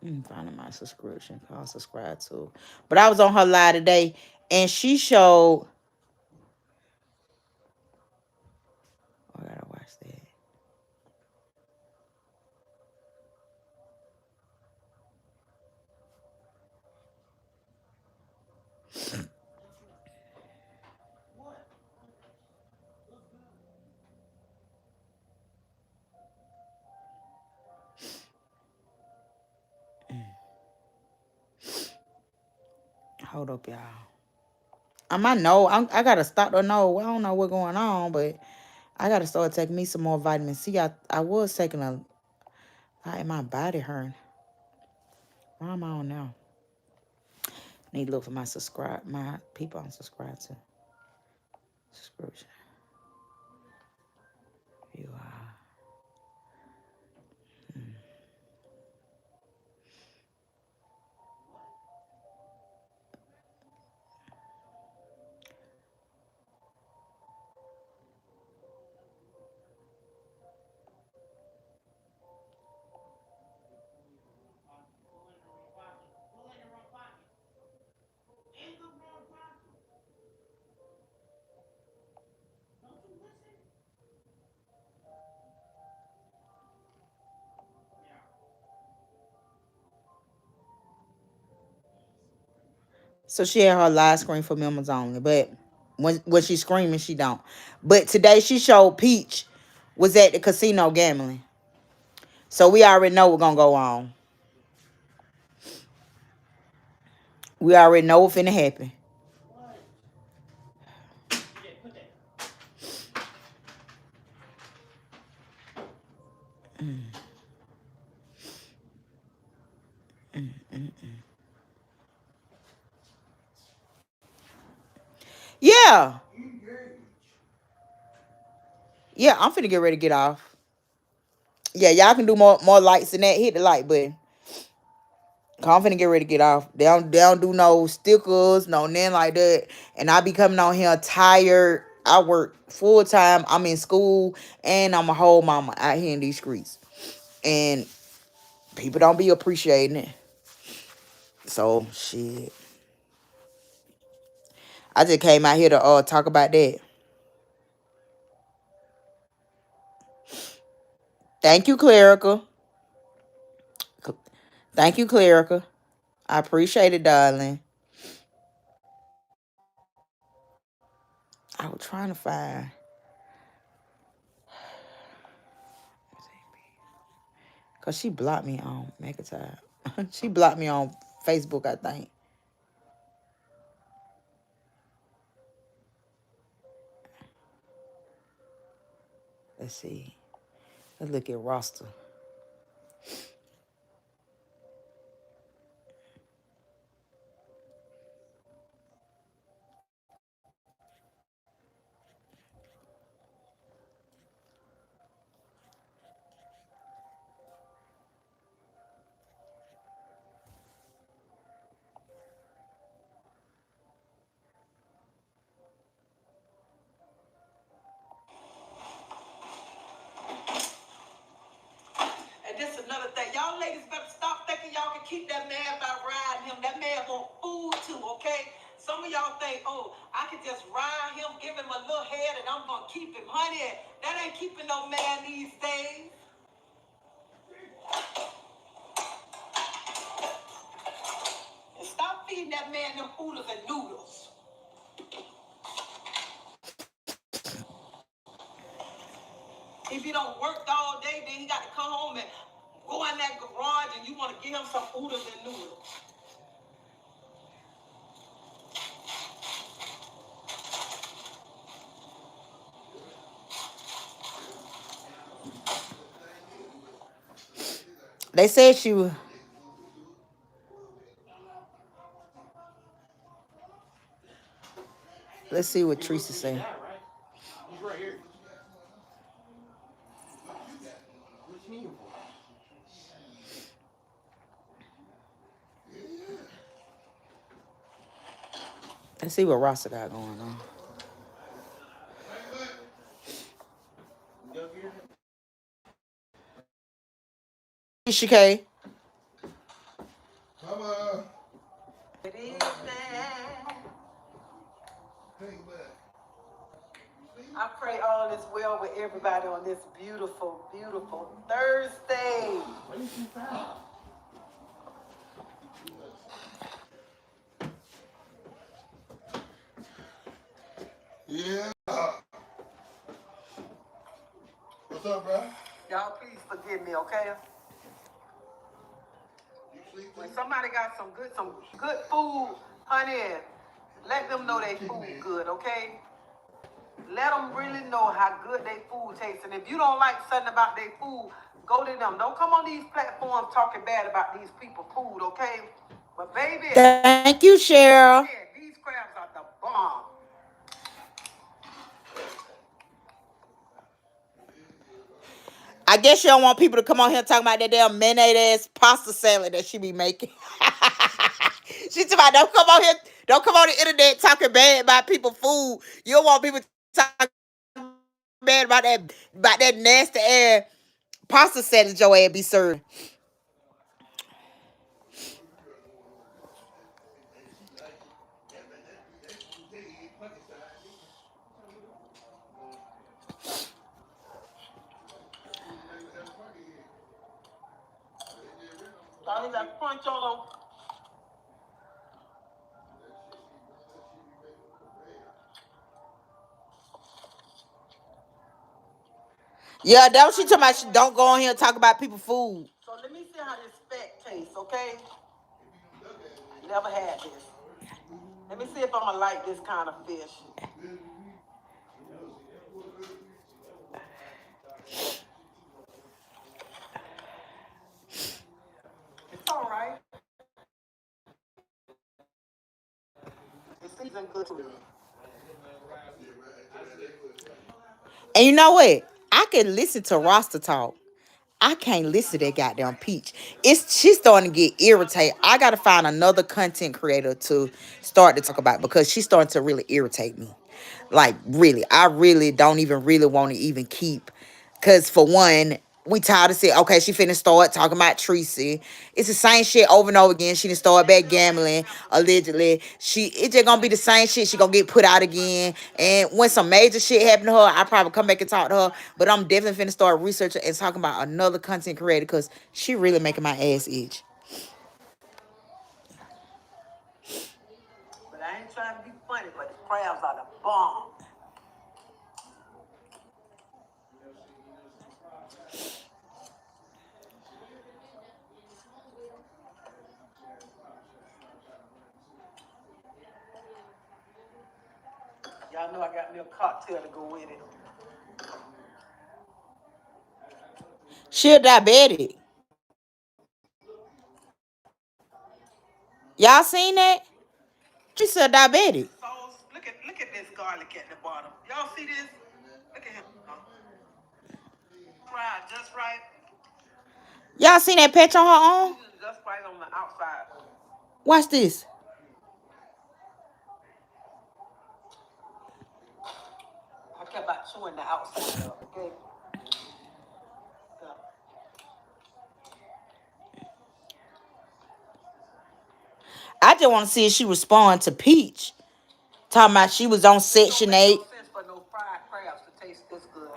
Let me find my subscription. I'll subscribe to. But I was on her live today, and she showed. Oh, I gotta watch that. Hold up, y'all. I know I gotta stop to know. I don't know what's going on, but I gotta start taking me some more vitamin C. I was taking a lot in my body hurting. Why am I on now? Need to look for my people I'm subscribed to. Subscription. You are. So she had her live screen for members only, but when she's screaming, she don't. But today she showed Peach was at the casino gambling, so we already know what's gonna go on. We already know what's finna happen. Yeah, yeah. I'm finna get ready to get off. Yeah, y'all can do more lights than that. Hit the like button. I'm finna get ready to get off. They don't do no stickers, no nothing like that. And I be coming on here tired. I work full time. I'm in school and I'm a whole mama out here in these streets. And people don't be appreciating it. So shit. I just came out here to talk about that. Thank you, Clerical. Thank you, Clerical. I appreciate it, darling. I was trying to find, cause she blocked me on McIntyre. She blocked me on Facebook, I think. Let's see. Let's look at roster. And this is another thing. Y'all ladies better stop thinking y'all can keep that man by riding him. That man want food too, okay? Some of y'all think, oh, I can just ride him, give him a little head, and I'm gonna keep him. Honey, that ain't keeping no man these days. And stop feeding that man them oodles and noodles. If you don't work all day, then he got to come home and go in that garage and you want to give him some oodles and noodles. They said she was. Let's see what Teresa said. Let's see what Rasta got going on. K. It is that I pray all is well with everybody on this beautiful, beautiful Thursday. Yeah. What's up, bro? Y'all please forgive me, okay? When somebody got some good food, honey, let them know they food good, okay? Let them really know how good their food tastes. And if you don't like something about their food, go to them. Don't come on these platforms talking bad about these people's food, okay? But baby, Thank you, Cheryl. yeah, these crabs are the bomb. I guess you don't want people to come on here talking about that damn mayonnaise ass pasta salad that she be making. She talking about don't come on here, don't come on the internet talking bad about people food. You don't want people talking bad about that nasty ass pasta salad your ass be serving. Y'all got punch on them. Yeah, that's what she talking about. She don't go on here and talk about people food. So let me see how this speck tastes, okay? Never had this. Let me see if I'm gonna like this kind of fish. It's all right. It's seasoned good to me. And you know what? I can listen to Rasta talk. I can't listen to that goddamn peach. She's starting to get irritated. I gotta find another content creator to start to talk about because she's starting to really irritate me. Like really, I really don't even really want to even keep. Cause for one, We tired of saying, okay, she finna start talking about Tracy. It's the same shit over and over again. She done start back gambling, allegedly. It just gonna be the same shit. She gonna get put out again. And when some major shit happen to her, I probably come back and talk to her. But I'm definitely finna start researching and talking about another content creator because she really making my ass itch. But I ain't trying to be funny, but the crabs are the bomb. Y'all know I got me a cocktail to go with it. She a diabetic. Y'all seen that? She's a diabetic. Sauce. Look at this garlic at the bottom. Y'all see this? Look at him. Fried just right. Y'all seen that patch on her arm? Just right on the outside. Watch this. I kept about chewing the outside up, okay? I just want to see if she respond to Peach. Talking about she was on Section 8. No sense for no fried crabs to taste this good.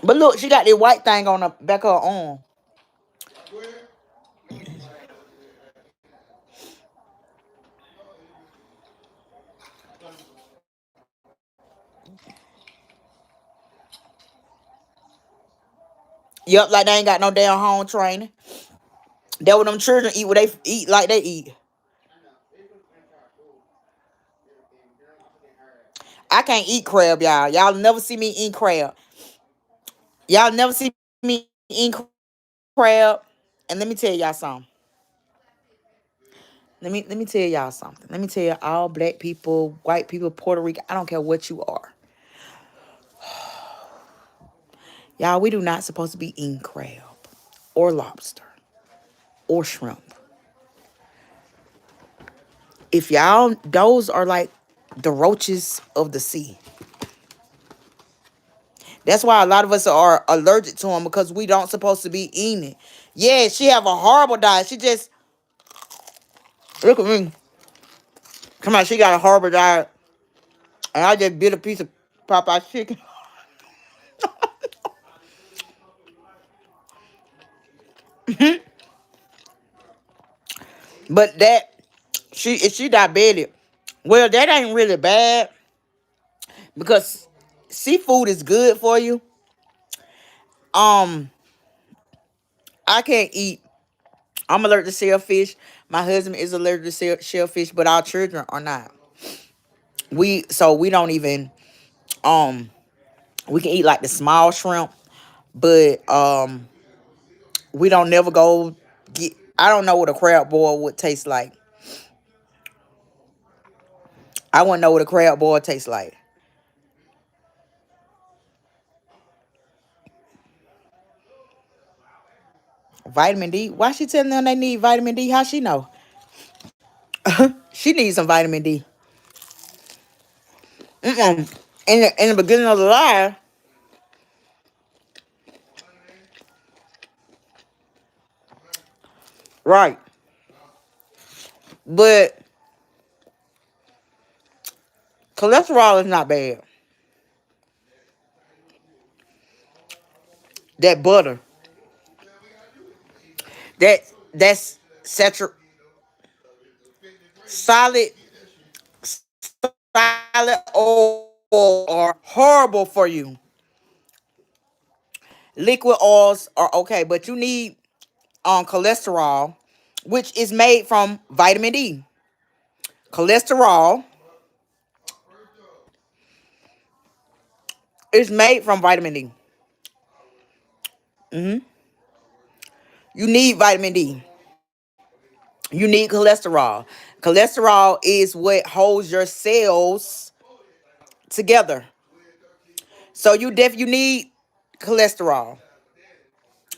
But look, she got this white thing on the back of her arm. Yup, like they ain't got no damn home training. That what them children eat what they eat like they eat. I can't eat crab, y'all. Y'all never see me eat crab. Y'all never see me eat crab. And let me tell y'all something. Let me tell y'all something. Let me tell you, all black people, white people, Puerto Rican, I don't care what you are. Y'all, we do not supposed to be eating crab or lobster or shrimp. If y'all, those are like the roaches of the sea. That's why a lot of us are allergic to them because we don't supposed to be eating it. Yeah, she have a horrible diet. She just look at me. Come on, she got a horrible diet, and I just bit a piece of Popeye chicken. But that she diabetic. Well, that ain't really bad because seafood is good for you. Um, I can't eat. I'm allergic to shellfish. My husband is allergic to shellfish, but our children are not. We don't even um we can eat like the small shrimp, but we don't never go get. I don't know what a crab boil would taste like. I wouldn't know what a crab boil tastes like. Vitamin D. Why she telling them they need vitamin D? How she know? She needs some vitamin D. Mm-mm. In the beginning of the lie, right? But cholesterol is not bad. That butter, that that's solid solid oil are horrible for you. Liquid oils are okay, but you need cholesterol, which is made from vitamin D. Cholesterol is made from vitamin D. You need vitamin D. You need cholesterol. Cholesterol is what holds your cells together. So you need cholesterol.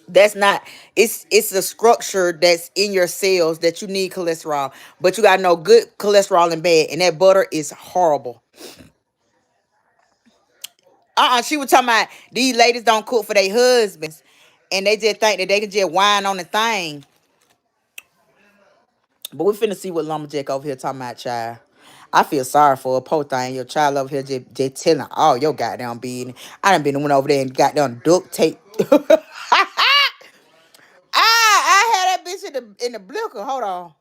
That's not it's a structure that's in your cells that you need cholesterol. But you gotta know good cholesterol and bad, and that butter is horrible. She was talking about these ladies don't cook for their husbands, and they just think that they can just whine on the thing. But we finna see what Lumberjack over here talking about, child. I feel sorry for a poor thing. Your child over here just telling all your goddamn business. I done been went over there and goddamn duct tape. I had that bitch in the blicker. Hold on.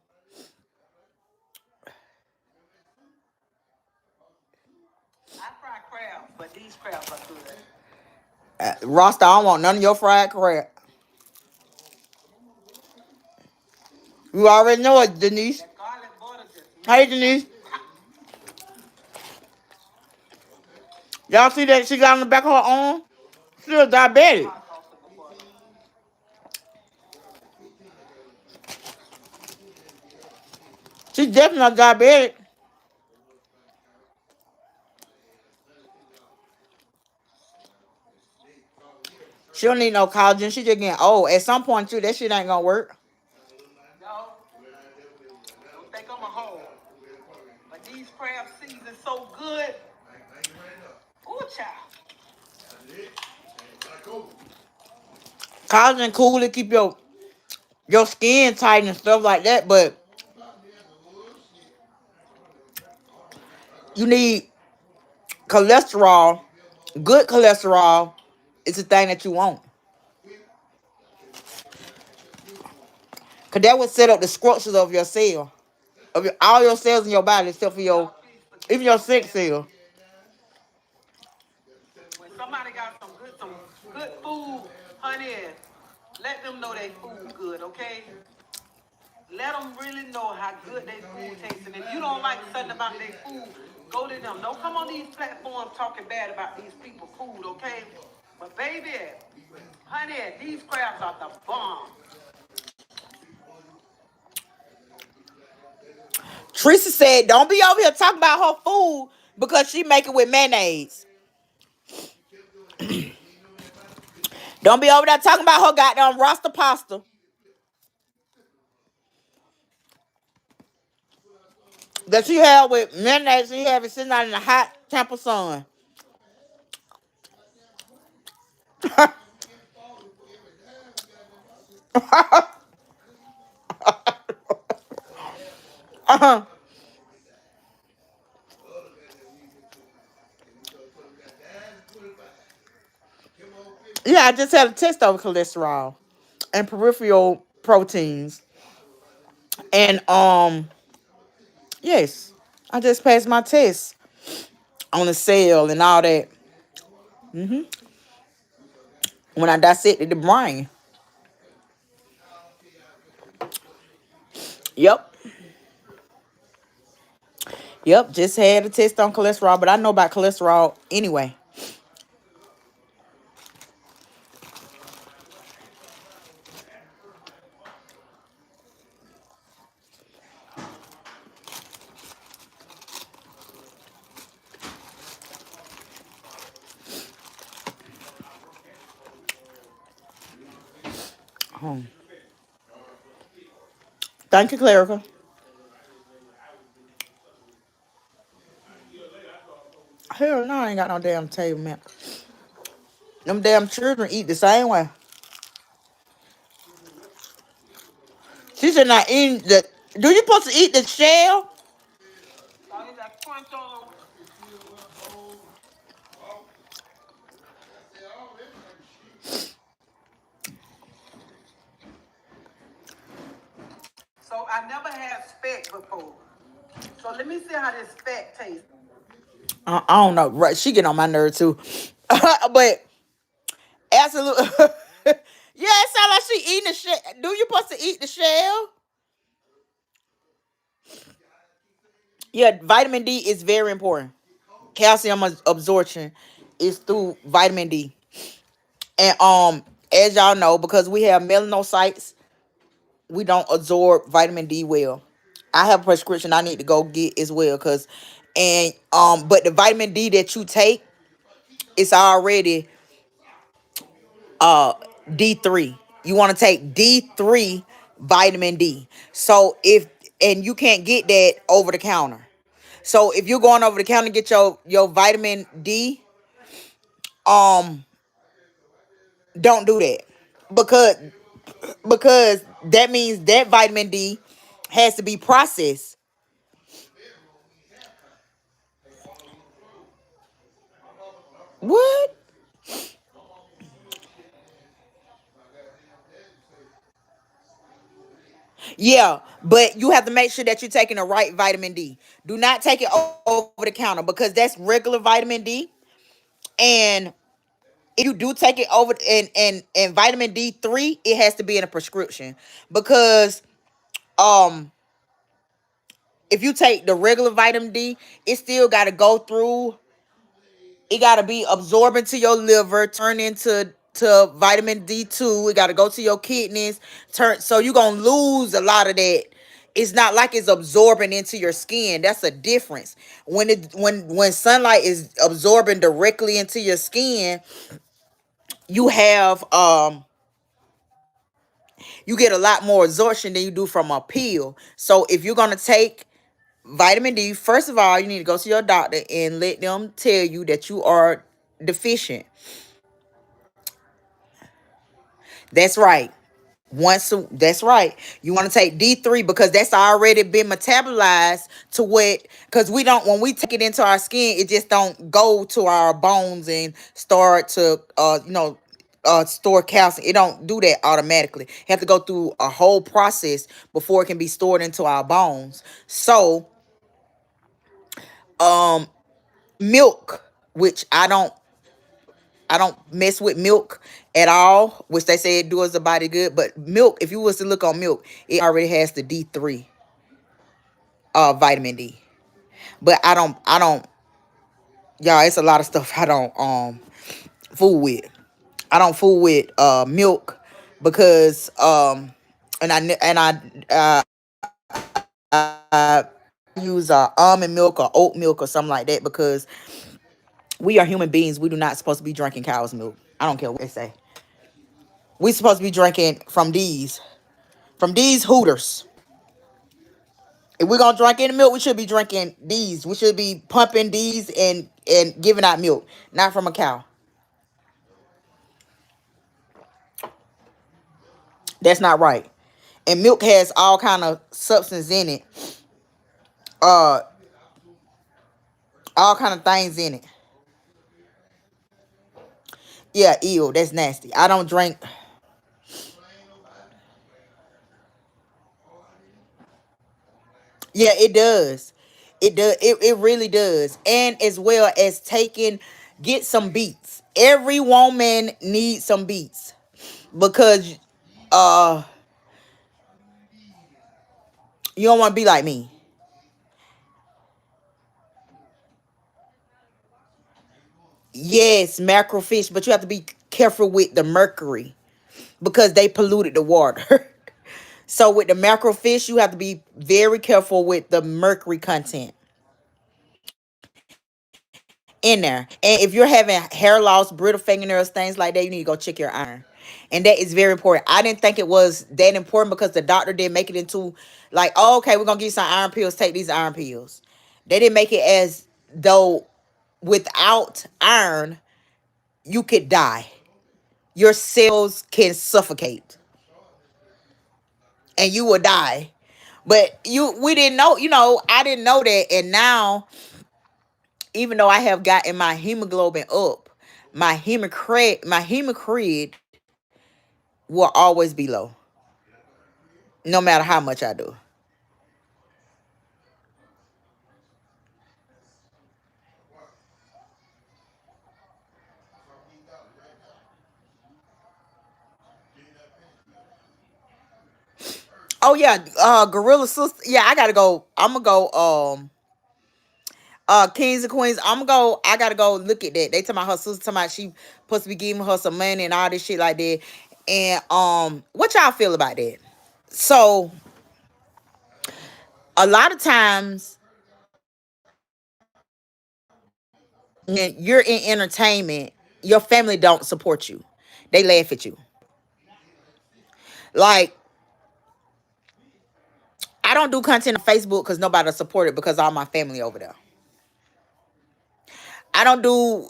I fry crabs, but these crabs are good. Roster, I don't want none of your fried crab. You already know it, Denise. That garlic butter just Hey, makes Denise. Y'all see that she got on the back of her arm? Still diabetic. hot sauce in the butter. She's definitely not diabetic. She don't need no collagen. She just getting old. At some point, too, that shit ain't gonna work. No, don't think I'm a hoe. But these crab season so good. Ooh, child. Collagen cool to keep your skin tight and stuff like that, but you need cholesterol. Good cholesterol is the thing that you want. Cause that would set up the structures of your cell. All your cells in your body except for Y'all your please even forgive your me, sex man. cell. When somebody got some good food, honey, let them know they food good, okay? Let them really know how good their food tastes. And if you don't like something about their food, go to them. Don't come on these platforms talking bad about these people's food, okay? But baby, honey, these crabs are the bomb. Teresa said, "Don't be over here talking about her food because she make it with mayonnaise. Don't be over there talking about her goddamn roster pasta that she had with mayonnaise. She have it sitting out in the hot Tampa sun." Uh-huh. Yeah, I just had a test over cholesterol and peripheral proteins. And yes, I just passed my test on the cell and all that. When I dissected the brain. Yep. Yep. Just had a test on cholesterol, but I know about cholesterol anyway. Oh. Thank you, Clerical. Hell no, I ain't got no damn table man. Them damn children eat the same way. She said not eating the. Do you supposed to eat the shell? So it's a crunch on. So I never had speck before. So let me see how this speck tastes. I don't know. Right, she get on my nerve too. But absolutely. Yeah, it sounds like she eating the shell. Do you supposed to eat the shell? Yeah, vitamin D is very important. Calcium absorption is through vitamin D. And as y'all know, because we have melanocytes, we don't absorb vitamin D well. I have a prescription I need to go get as well, but the vitamin D that you take is already D3. You want to take D3 vitamin D. So if and you can't get that over the counter. So if you're going over the counter to get your vitamin D, um don't do that, because that means that vitamin D has to be processed. What? Yeah, but you have to make sure that you're taking the right vitamin D. Do not take it over the counter, because that's regular vitamin D. And if you do take it over and vitamin D3, it has to be in a prescription, because um if you take the regular vitamin D, it still got to go through. It got to be absorbed into your liver, turn into to vitamin D2. It got to go to your kidneys, turn. So you're gonna lose a lot of that. It's not like it's absorbing into your skin. That's a difference. When sunlight is absorbing directly into your skin, you have you get a lot more absorption than you do from a pill. So if you're gonna take vitamin D, first of all, you need to go to your doctor and let them tell you that you are deficient. That's right. That's right. You want to take D3, because that's already been metabolized to what, because we don't, when we take it into our skin, it just don't go to our bones and start to store calcium. It don't do that automatically. You have to go through a whole process before it can be stored into our bones. So milk, which I don't mess with milk at all, which they say it does the body good. But milk, if you was to look on milk, it already has the D3 vitamin D. But I don't y'all, it's a lot of stuff I don't fool with. I don't fool with milk, because use almond milk or oat milk or something like that, because we are human beings. We do not supposed to be drinking cow's milk. I don't care what they say. We supposed to be drinking from these hooters. If we're gonna drink any milk, we should be drinking these. We should be pumping these and giving out milk, not from a cow. That's not right. And milk has all kind of substance in it, uh, all kind of things in it. Yeah, ew, that's nasty. I don't drink. Yeah, it does. It does. It really does. And as well as get some beets. Every woman needs some beets, because uh you don't want to be like me. Yes, macrofish, but you have to be careful with the mercury, because they polluted the water. So with the macrofish, you have to be very careful with the mercury content in there. And if you're having hair loss, brittle fingernails, things like that, you need to go check your iron. And that is very important. I didn't think it was that important, because the doctor didn't make it into like, oh, okay, we're gonna give you some iron pills, take these iron pills. They didn't make it as though without iron you could die. Your cells can suffocate and you will die. But we didn't know, I didn't know that. And now, even though I have gotten my hemoglobin up, my hematocrit will always be low, no matter how much I do. Oh yeah, Gorilla Sister. Yeah, I gotta go. I'm gonna go. Kings and Queens. I'm gonna go. I gotta go look at that. They talking about her sister. Talking about she supposed to be giving her some money and all this shit like that. And what y'all feel about that? So a lot of times when you're in entertainment, your family don't support you. They laugh at you. Like, I don't do content on Facebook because nobody support it, because all my family over there. I don't do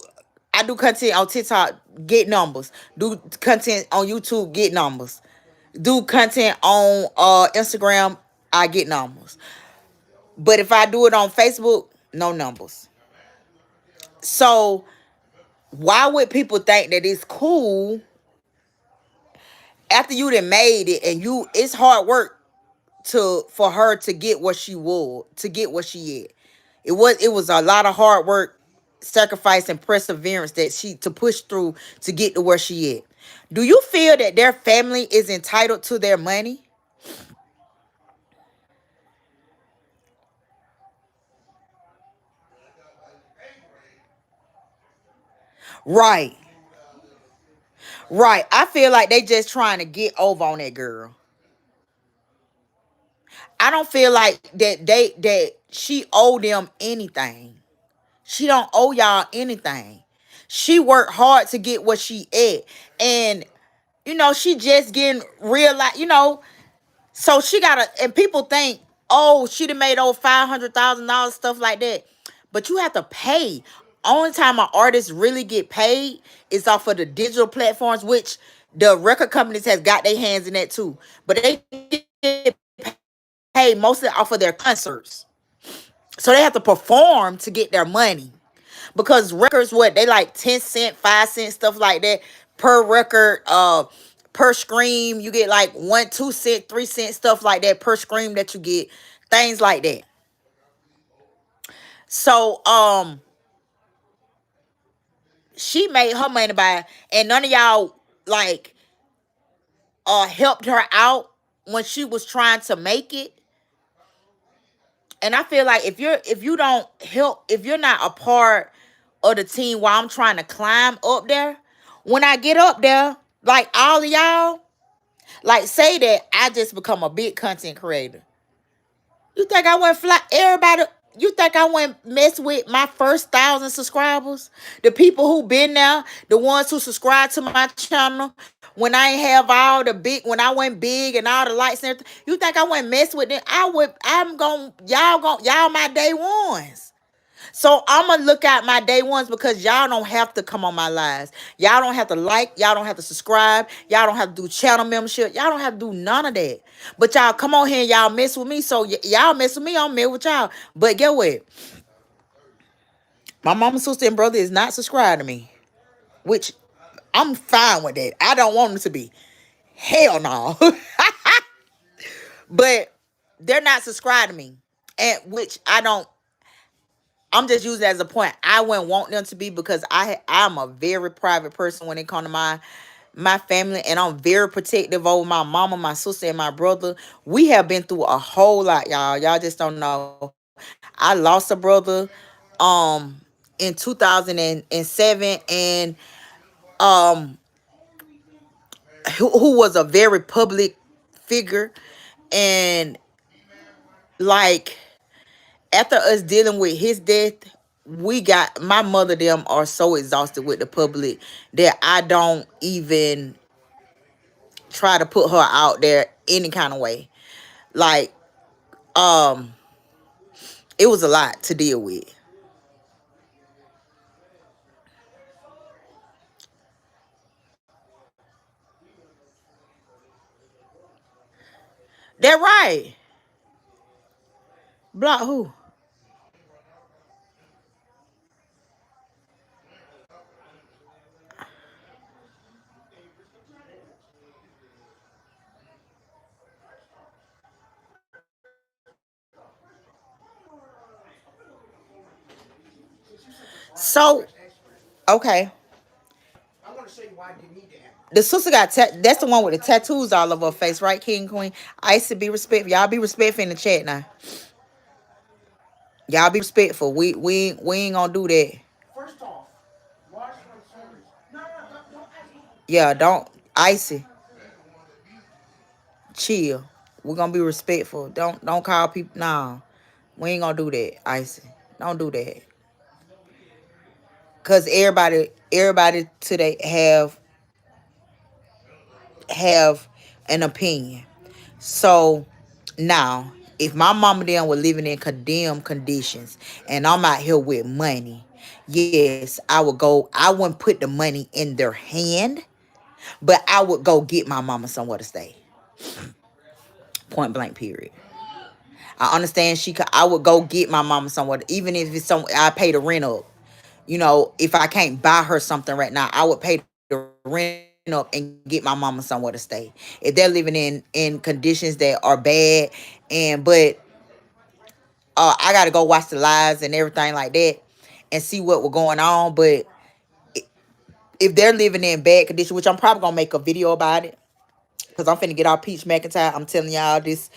I do content on TikTok, get numbers. Do content on YouTube, get numbers. Do content on Instagram, I get numbers. But if I do it on Facebook, no numbers. So why would people think that it's cool after you done made it and you it's hard work to for her to get what she would, to get what she is. It was a lot of hard work, sacrifice, and perseverance that she to push through to get to where she is. Do you feel that their family is entitled to their money? Right. Right. I feel like they just trying to get over on that girl. I don't feel like that she owe them anything. She don't owe y'all anything. She worked hard to get what she at. And she just getting real. So she gotta, and people think, oh, she done made over $500,000, stuff like that. But you have to pay. Only time an artist really get paid is off of the digital platforms, which the record companies has got their hands in that too. But they get paid mostly off of their concerts. So they have to perform to get their money. Because records, what they like 10 cent, 5 cent, stuff like that per record, per scream. You get like 1, 2 cent, 3 cent, stuff like that per scream that you get, things like that. So she made her money by, and none of y'all like helped her out when she was trying to make it. And I feel like if you don't help, if you're not a part of the team while I'm trying to climb up there, when I get up there, like all of y'all, like say that I just become a big content creator. You think I wouldn't fly everybody? You think I wouldn't mess with my first 1,000 subscribers? The people who been there, the ones who subscribe to my channel, when I ain't have all the big, when I went big and all the lights and everything. You think I wouldn't mess with them? I would. Y'all my day ones. So I'm gonna look at my day ones because y'all don't have to come on my lives. Y'all don't have to like. Y'all don't have to subscribe. Y'all don't have to do channel membership. Y'all don't have to do none of that. But y'all come on here and y'all mess with me. So y'all mess with me, I'm mess with y'all. But get what? My mama, sister, and brother is not subscribed to me, which I'm fine with that. I don't want them to be. Hell no. But they're not subscribed to me, and which I don't. I'm just using it as a point. I wouldn't want them to be because I'm a very private person when it comes to my family, and I'm very protective over my mama, my sister, and my brother. We have been through a whole lot, y'all. Y'all just don't know. I lost a brother in 2007, and um who was a very public figure, and like after us dealing with his death, we got my mother them are so exhausted with the public that I don't even try to put her out there any kind of way. Like, um, it was a lot to deal with. That right. Block who? So okay. The sister got that's the one with the tattoos all over her face, right? King Queen. I used to be respectful. Y'all be respectful in the chat now. Y'all be respectful. We ain't gonna do that. Yeah, don't icy. Chill. We're gonna be respectful. Don't call people. No, we ain't gonna do that, icy. Don't do that. Cause everybody today have an opinion. So now, if my mama then was living in condemned conditions and I'm out here with money, Yes, I would go. I wouldn't put the money in their hand, but I would go get my mama somewhere to stay. Point blank. Period. I understand she could. I would go get my mama somewhere, even if it's some. I pay the rent up. If I can't buy her something right now, I would pay the rent up and get my mama somewhere to stay. If they're living in conditions that are bad, but I gotta go watch the lives and everything like that and see what was going on. But if they're living in bad condition, which I'm probably gonna make a video about it, because I'm finna get off Peach McIntyre. I'm telling y'all this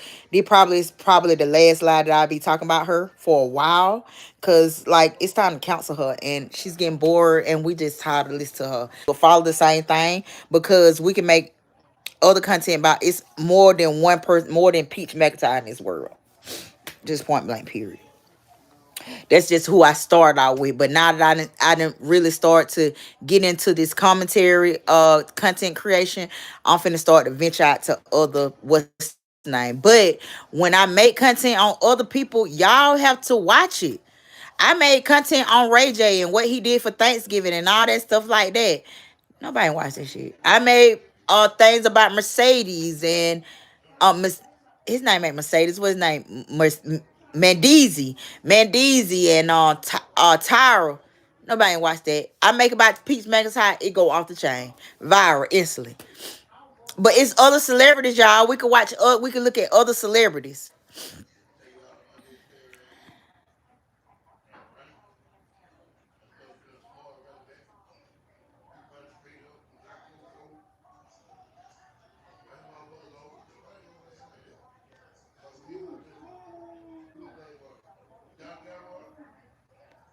probably is probably the last lie that I'll be talking about her for a while. Cause like it's time to counsel her and she's getting bored and we just tired of listening to her. We'll follow the same thing because we can make other content about it's more than one person, more than Peach McIntyre in this world. Just point blank, period. That's just who I started out with. But now that I didn't really start to get into this commentary, content creation, I'm finna start to venture out to other what's the name. But when I make content on other people, y'all have to watch it. I made content on Ray J and what he did for Thanksgiving and all that stuff like that. Nobody watched that shit. I made things about Mercedes and his name ain't Mercedes. What's his name? Mandeezy, and Tyra. Nobody ain't watched that. I make about Peach McIntyre, it go off the chain, viral instantly. But it's other celebrities, y'all. We could watch. We could look at other celebrities.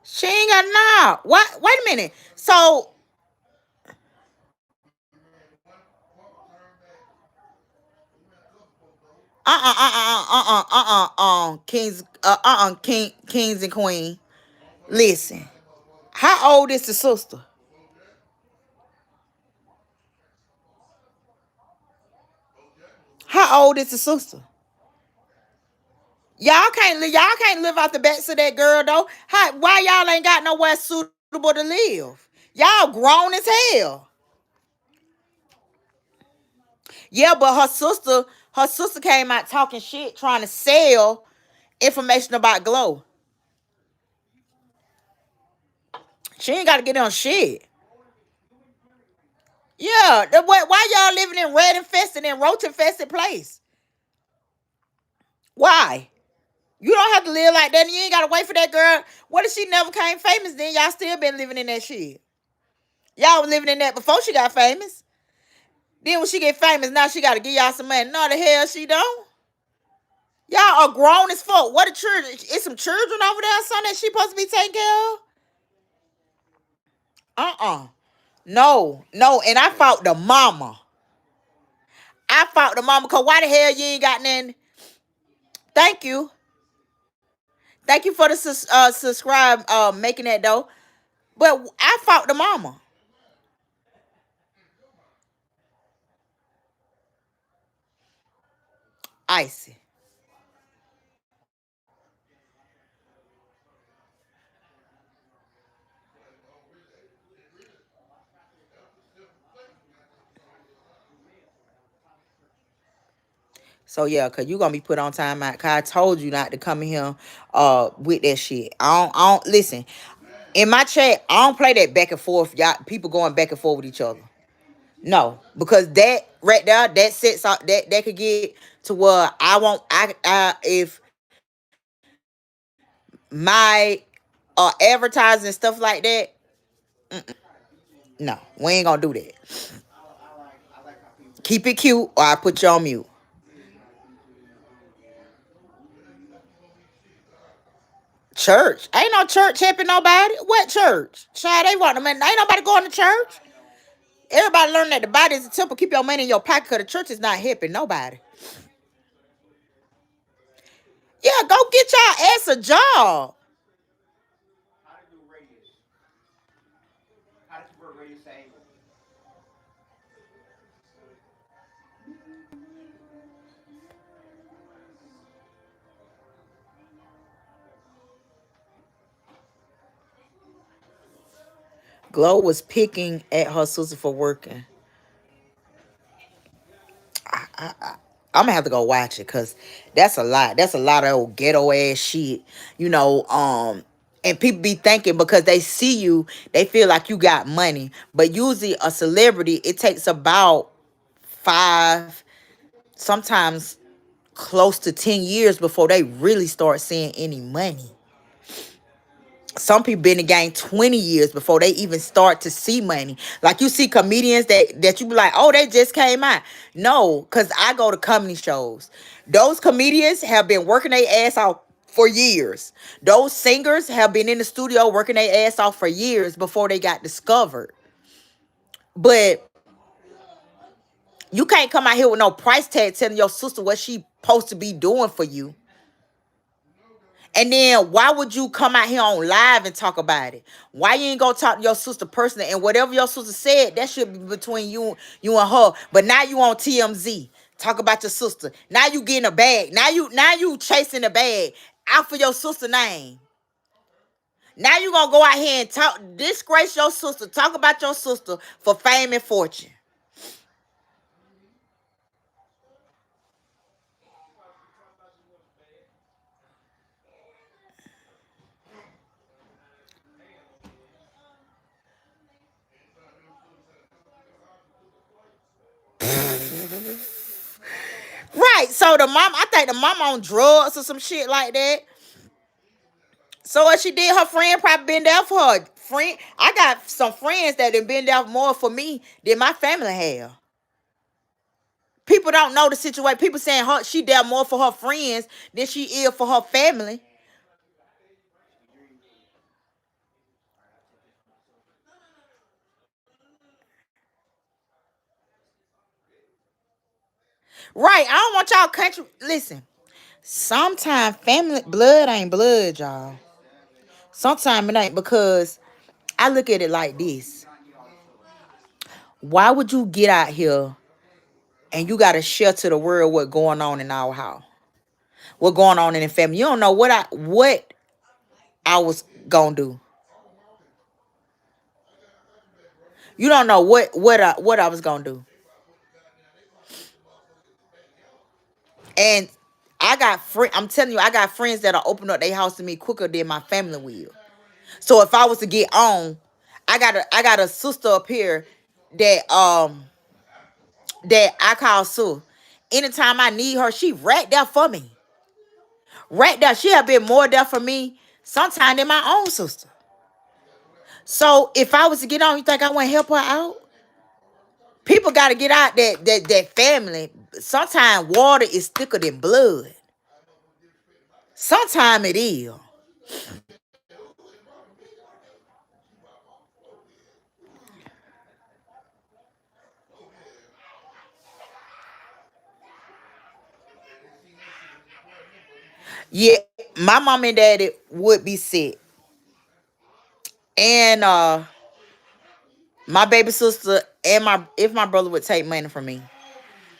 She ain't got now. What? Wait a minute. So kings and queen. Listen, how old is the sister? How old is the sister? Y'all can't live off the backs of that girl though. Why y'all ain't got nowhere suitable to live? Y'all grown as hell. Yeah, but her sister came out talking shit, trying to sell information about Glow. She ain't got to get on shit. Yeah, why y'all living in red infested and roach infested place? Why? You don't have to live like that. And you ain't gotta wait for that girl. What if she never came famous? Then y'all still been living in that shit. Y'all was living in that before she got famous. Then when she get famous, now she gotta give y'all some money. No, the hell she don't. Y'all are grown as fuck. What a children? Is some children over there, son, that she supposed to be taking care of? No, no. And I fought the mama. I fought the mama. Cause why the hell you ain't got nothing? Thank you. Thank you for the subscribe, making that though. But I fought the mama. Icy. So yeah, cause you gonna be put on timeout. Cause I told you not to come in here with that shit. I don't listen. In my chat, I don't play that back and forth. Y'all people going back and forth with each other. No, because that right there, that sets out that could get to where I won't. If my advertising stuff like that, no, we ain't gonna do that. Keep it cute, or I put you on mute. Church ain't no church helping nobody. What church? Child, they want them. Ain't nobody going to church. Everybody learn that the body is a temple. Keep your money in your pocket, cause the church is not helping nobody. Yeah, go get y'all ass a job. Glow was picking at her sister for working. I'm gonna have to go watch it because that's a lot. That's a lot of old ghetto ass shit, you know. And people be thinking because they see you, they feel like you got money. But usually, a celebrity, it takes about 5, sometimes close to 10 years before they really start seeing any money. Some people been in the game 20 years before they even start to see money. Like you see comedians that you be like, oh, they just came out. No, because I go to comedy shows. Those comedians have been working their ass off for years. Those singers have been in the studio working their ass off for years before they got discovered. But you can't come out here with no price tag telling your sister what she supposed to be doing for you. And then why would you come out here on live and talk about it? Why you ain't gonna talk to your sister personally? And whatever your sister said, that should be between you and her. But now you on TMZ. Talk about your sister. Now you getting a bag. Now you chasing a bag out for your sister name. Now you gonna go out here and talk, disgrace your sister, talk about your sister for fame and fortune. Right. So the mom, I think the mom on drugs or some shit like that. So what she did, her friend probably been there for her. Friend, I got some friends that have been there more for me than my family have. People don't know the situation. People saying she there more for her friends than she is for her family. Right. I don't want y'all country. Listen, sometimes family blood ain't blood, y'all. Sometimes it ain't because I look at it like this. Why would you get out here and you gotta share to the world what going on in our house? What going on in the family? You don't know what I was gonna do. You don't know what I was gonna do. And I'm telling you, I got friends that'll open up their house to me quicker than my family will. So if I was to get on, I got a sister up here that I call Sue. Anytime I need her, she right there for me. Right there. She have been more there for me sometimes than my own sister. So if I was to get on, you think I want to help her out? People got to get out that family. Sometimes water is thicker than blood. Sometimes it is. Yeah, my mom and daddy would be sick. And my baby sister and my if my brother would take money from me.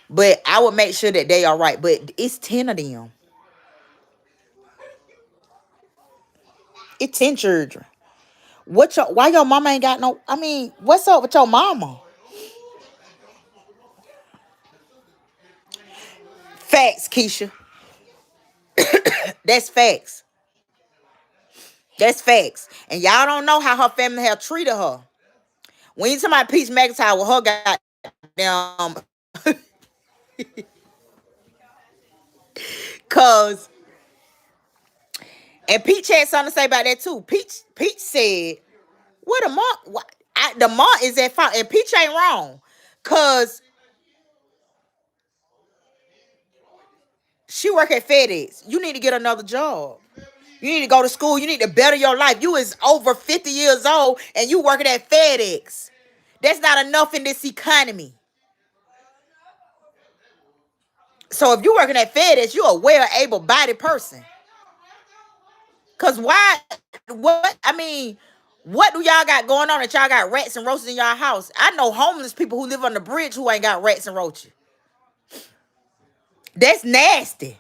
But I would make sure that they are right. But it's 10 of them. It's 10 children. Why your mama ain't got no, I mean, what's up with your mama? Facts, Keisha. That's facts. That's facts. And y'all don't know how her family have treated her. When you talking about Peach McIntyre with her goddamn cuz and Peach had something to say about that too. Peach said, what a mom the mom is at fault. And Peach ain't wrong. Cause she work at FedEx. You need to get another job. You need to go to school. You need to better your life. You is over 50 years old and you working at FedEx. That's not enough in this economy. So if you working at FedEx, you're a well able-bodied person. Cause why? What? I mean, what do y'all got going on that y'all got rats and roaches in y'all house? I know homeless people who live on the bridge who ain't got rats and roaches. That's nasty.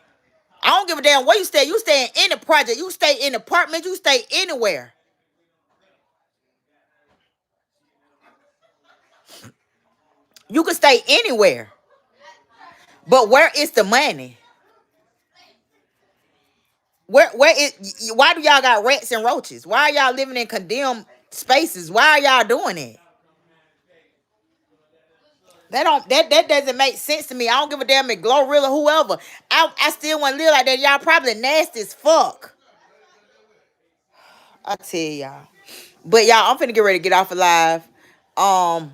I don't give a damn where you stay. You stay in any project. You stay in an apartment. You stay anywhere. You can stay anywhere. But where is the money? Where is why do y'all got rats and roaches? Why are y'all living in condemned spaces? Why are y'all doing it? That doesn't make sense to me. I don't give a damn if Glorilla, whoever. I still want to live like that. Y'all probably nasty as fuck. I tell y'all. But y'all, I'm finna get ready to get off alive. Um,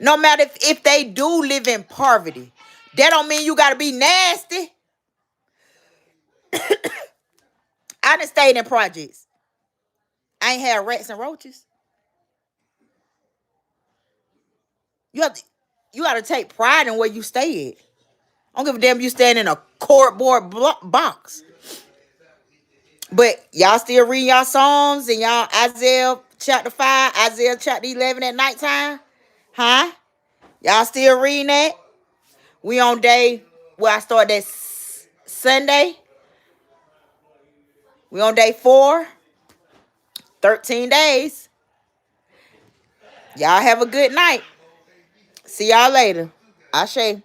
no matter if they do live in poverty, that don't mean you gotta be nasty. I done stayed in projects. I ain't had rats and roaches. You have to, you gotta take pride in where you stay at. I don't give a damn if you stand in a cardboard box. But y'all still reading y'all Psalms and y'all Isaiah chapter 5, Isaiah chapter 11 at nighttime? Huh? Y'all still reading that? We on day, I started that Sunday. We on day 4, 13 days. Y'all have a good night. See y'all later. Ashe.